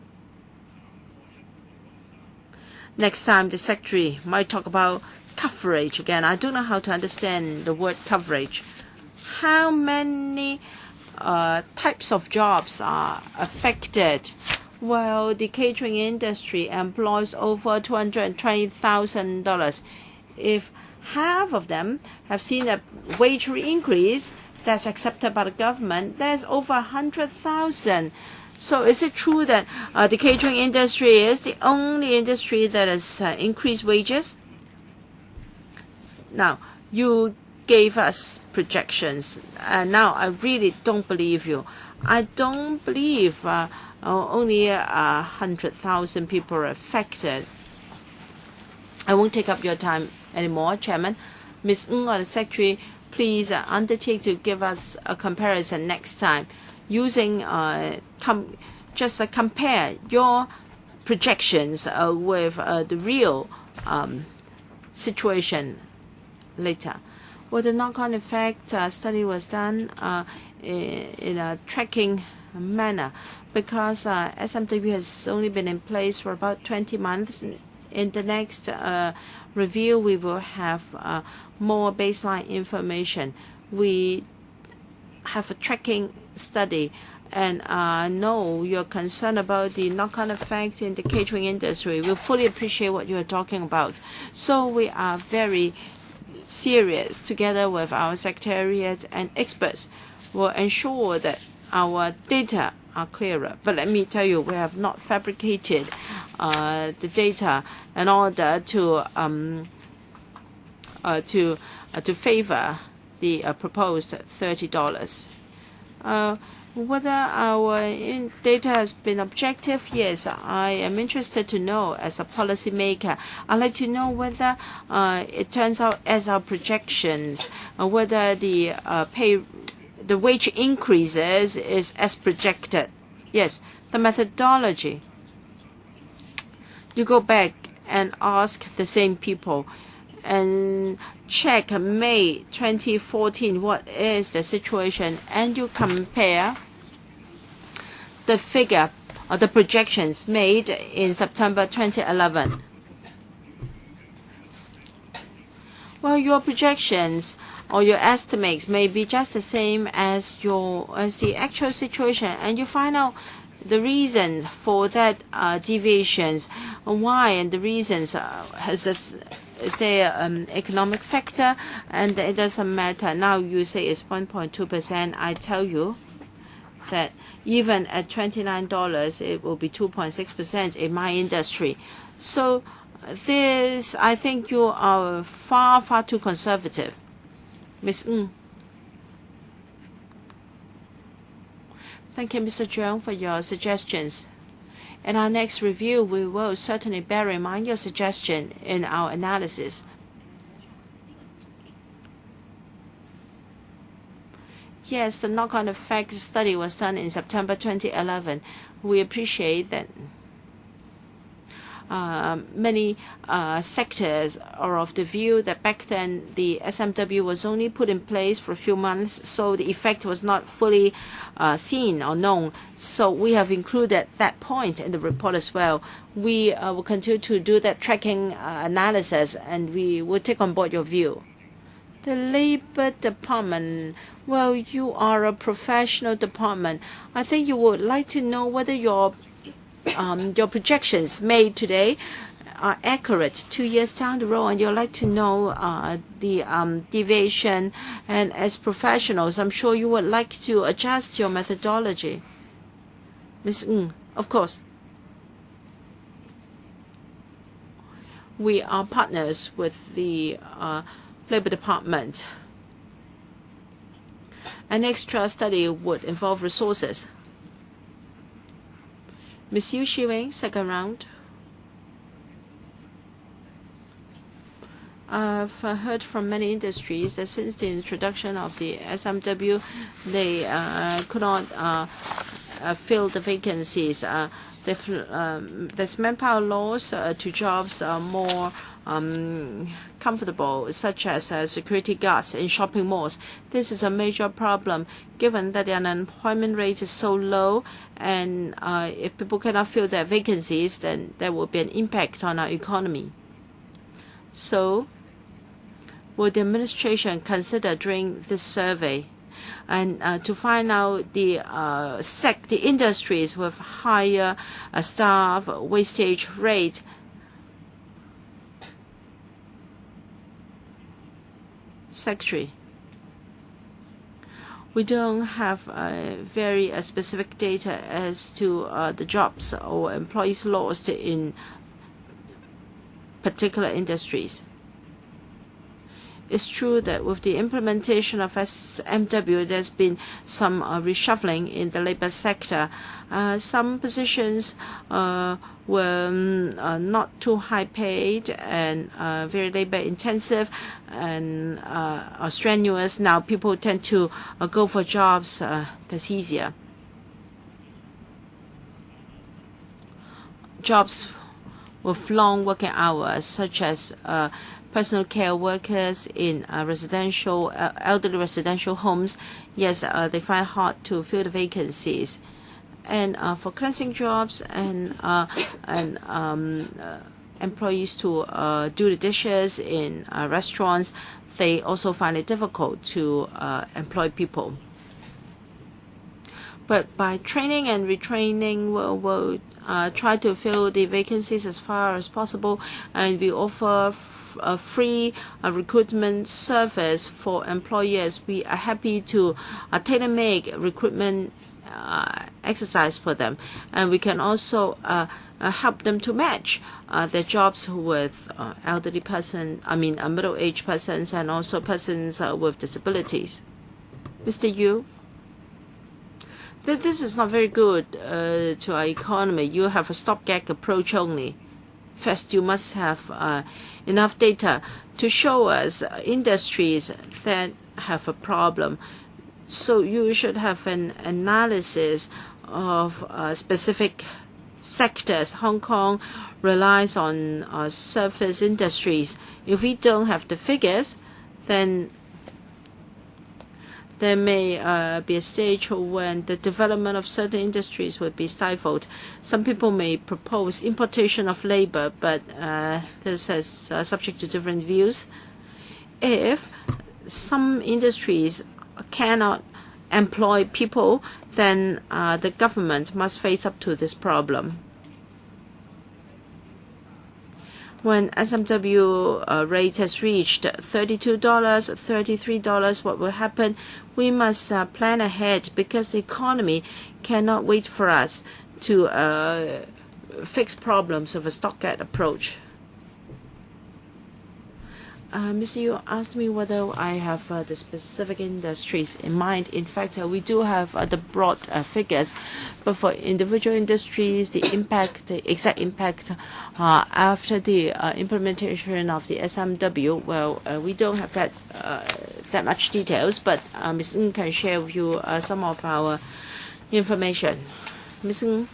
Next time the secretary might talk about coverage again. I don't know how to understand the word coverage. How many types of jobs are affected? Well, the catering industry employs over $220,000. If half of them have seen a wage increase that's accepted by the government, there's over 100,000. So is it true that the catering industry is the only industry that has increased wages? Now, you gave us projections, and now I really don't believe you. I don't believe only 100,000 people are affected. I won't take up your time anymore, Chairman. Ms. Ng or the Secretary, please undertake to give us a comparison next time using just compare your projections with the real situation later. Well, the knock-on effect study was done in a tracking manner, because SMW has only been in place for about 20 months. In the next review, we will have more baseline information. We have a tracking study, and I know you're concerned about the knock-on effect in the catering industry. We fully appreciate what you're talking about. So we are very serious, together with our secretariat and experts, will ensure that our data are clearer. But let me tell you, we have not fabricated the data in order to favor the proposed $30. Whether our data has been objective, yes, I am interested to know as a policymaker. I'd like to know whether it turns out as our projections, whether the wage increases is as projected. Yes, the methodology. You go back and ask the same people and check May 2014 what is the situation, and you compare the figure or the projections made in September 2011. Well, your projections or your estimates may be just the same as the actual situation, and you find out the reasons for that deviations, why, and the reasons is there economic factor, and it doesn't matter. Now you say it's 1.2%. I tell you that even at $29, it will be 2.6% in my industry. So this, I think you are far, far too conservative. Ms. Ng. Thank you, Mr. Chung, for your suggestions. In our next review, we will certainly bear in mind your suggestion in our analysis. Yes, the knock-on effect study was done in September 2011. We appreciate that many sectors are of the view that back then the SMW was only put in place for a few months, so the effect was not fully seen or known. So we have included that point in the report as well. We will continue to do that tracking analysis, and we will take on board your view. The Labor Department, well, you are a professional department. I think you would like to know whether your projections made today are accurate 2 years down the road, and you'd like to know the deviation. And as professionals, I'm sure you would like to adjust your methodology. Ms. Ng, of course. We are partners with the Labor Department. An extra study would involve resources. Ms. Yu Shiwei, second round. I've heard from many industries that since the introduction of the SMW, they could not fill the vacancies. There's manpower loss to jobs more comfortable, such as security guards in shopping malls. This is a major problem, given that the unemployment rate is so low, and if people cannot fill their vacancies, then there will be an impact on our economy. So, will the administration consider doing this survey and to find out the industries with higher staff wastage rate? Secretary, we don't have very specific data as to the jobs or employees lost in particular industries. It's true that with the implementation of SMW, there's been some reshuffling in the labor sector. Some positions were not too high paid and very labor intensive and are strenuous. Now people tend to go for jobs that's easier. Jobs with long working hours, such as personal care workers in elderly residential homes. Yes, they find it hard to fill the vacancies. And for cleansing jobs and employees to do the dishes in restaurants, they also find it difficult to employ people. But by training and retraining, we'll try to fill the vacancies as far as possible, and we offer a free recruitment service for employers. We are happy to tailor-make recruitment exercise for them, and we can also help them to match their jobs with elderly middle-aged persons, and also persons with disabilities. Mr. Yu, this is not very good to our economy. You have a stopgap approach only. First, you must have enough data to show us industries that have a problem. So you should have an analysis of specific sectors. Hong Kong relies on service industries. If we don't have the figures, then there may be a stage when the development of certain industries would be stifled. Some people may propose importation of labor, but this is subject to different views. If some industries cannot employ people, then the government must face up to this problem. When SMW rate has reached $32, $33, what will happen? We must plan ahead, because the economy cannot wait for us to fix problems of a stopgap approach. Mr. Yu asked me whether I have the specific industries in mind. In fact, we do have the broad figures, but for individual industries, the exact impact after the implementation of the SMW, well, we don't have that much details, but Ms. Ng can share with you some of our information. Ms. Ng?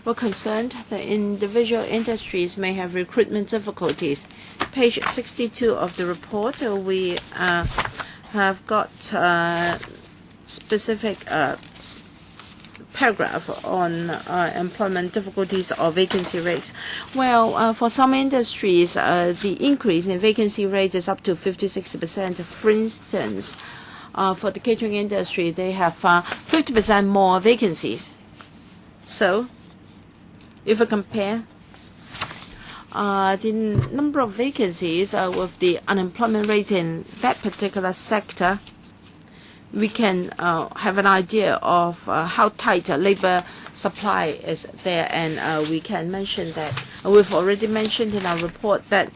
We're concerned that individual industries may have recruitment difficulties. Page 62 of the report, we have got specific paragraph on employment difficulties or vacancy rates. Well, for some industries, the increase in vacancy rates is up to 50–60%. For instance, for the catering industry, they have 50% more vacancies. So, if we compare the number of vacancies with the unemployment rate in that particular sector, we can have an idea of how tight labor supply is there. And we can mention that we've already mentioned in our report that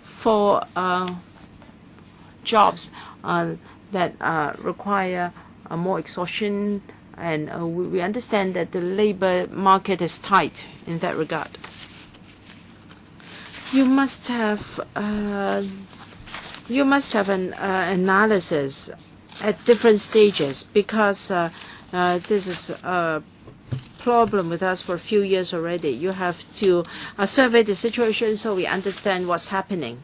for jobs that require more exhaustion, and we understand that the labor market is tight in that regard. You must have an analysis at different stages, because this is a problem with us for a few years already. You have to survey the situation so we understand what's happening.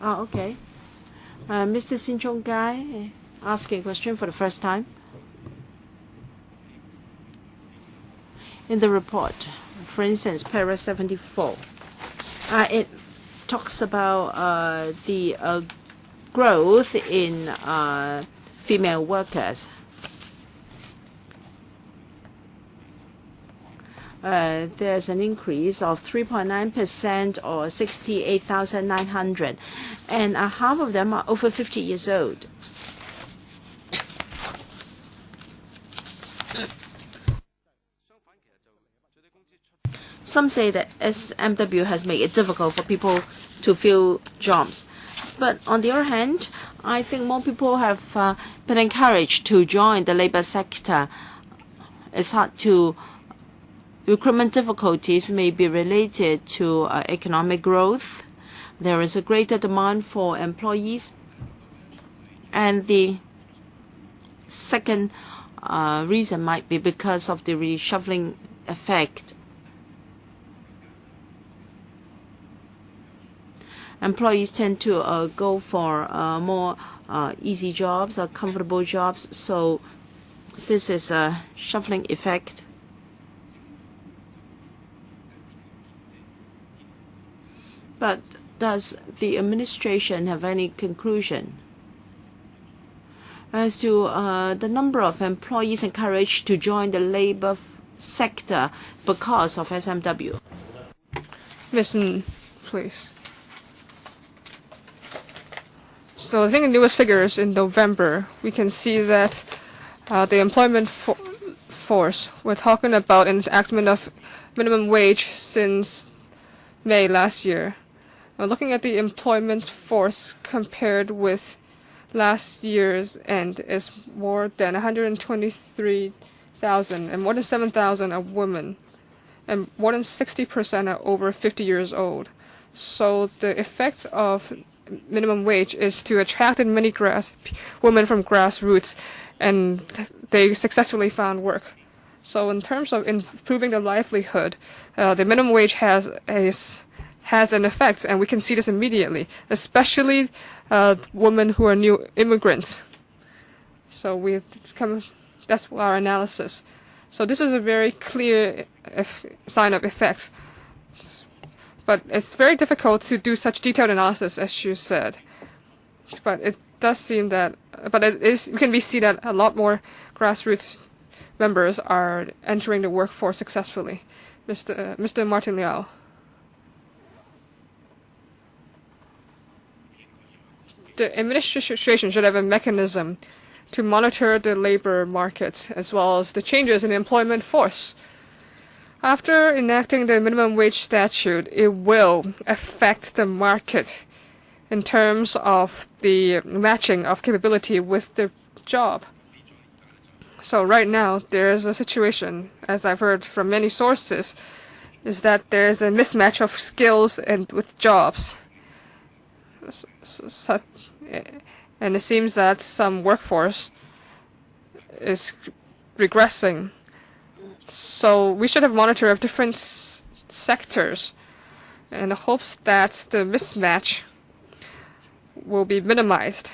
Oh, okay. Mr. Sin Chung Gai asking a question for the first time. In the report, for instance, paragraph 74, it talks about the growth in female workers. There's an increase of 3.9%, or 68,900, and half of them are over 50 years old. Some say that SMW has made it difficult for people to fill jobs. But on the other hand, I think more people have been encouraged to join the labor sector. It's hard to recruitment difficulties may be related to economic growth. There is a greater demand for employees. And the second reason might be because of the reshuffling effect. Employees tend to go for more easy jobs or comfortable jobs. So this is a shuffling effect. But does the administration have any conclusion as to the number of employees encouraged to join the labor sector because of SMW? Ms. Min, please. So I think the newest figures in November, we can see that the employment force, we're talking about an enactment of minimum wage since May last year. Now, looking at the employment force compared with last year's end is more than 123,000, and more than 7,000 are women, and more than 60% are over 50 years old. So the effects of minimum wage is to attract many women from grassroots, and they successfully found work. So in terms of improving the livelihood, the minimum wage has an effect, and we can see this immediately, especially women who are new immigrants. So that's our analysis. So this is a very clear sign of effects. But it's very difficult to do such detailed analysis, as you said. But it does seem that, we can see that a lot more grassroots members are entering the workforce successfully. Mr. Martin Liao. The administration should have a mechanism to monitor the labor market as well as the changes in the employment force. After enacting the minimum wage statute, it will affect the market in terms of the matching of capability with the job. So right now, there is a situation, as I've heard from many sources, is that there is a mismatch of skills and with jobs. And it seems that some workforce is regressing. So we should have monitor of different sectors in the hopes that the mismatch will be minimized.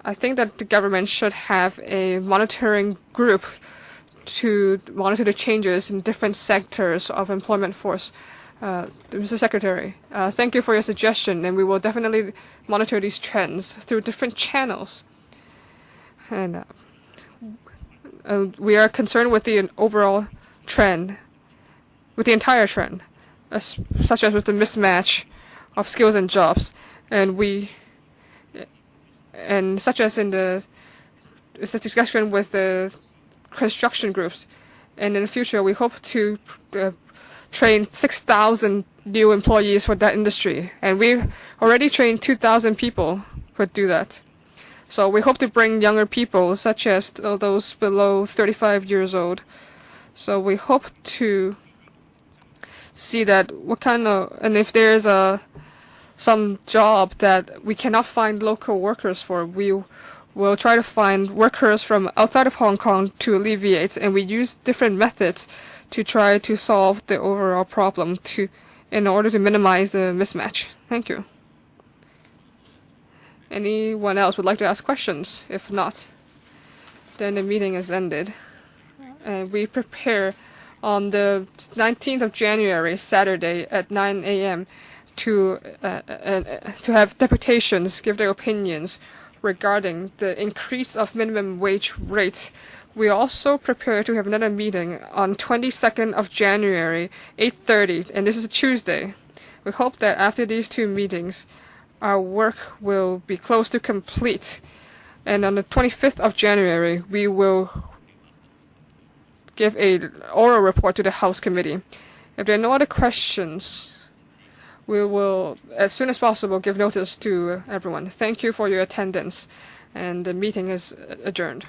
I think that the government should have a monitoring group to monitor the changes in different sectors of employment force. Mr. Secretary, thank you for your suggestion, and we will definitely monitor these trends through different channels. And we are concerned with the overall trend, with the entire trend, such as with the mismatch of skills and jobs, and such as in the discussion with the construction groups. And in the future, we hope to train 6,000 new employees for that industry, and we've already trained 2,000 people who do that. So we hope to bring younger people, such as those below 35 years old. So we hope to see that and if there's some job that we cannot find local workers for, we will try to find workers from outside of Hong Kong to alleviate, and we use different methods to try to solve the overall problem in order to minimize the mismatch. Thank you. Anyone else would like to ask questions? If not, then the meeting is ended. And we prepare on the 19th of January, Saturday at 9 a.m. to have deputations give their opinions regarding the increase of minimum wage rates. We also prepare to have another meeting on 22nd of January, 8:30, and this is a Tuesday. We hope that after these two meetings, our work will be close to complete. And on the 25th of January, we will give an oral report to the House Committee. If there are no other questions, we will, as soon as possible, give notice to everyone. Thank you for your attendance, and the meeting is adjourned.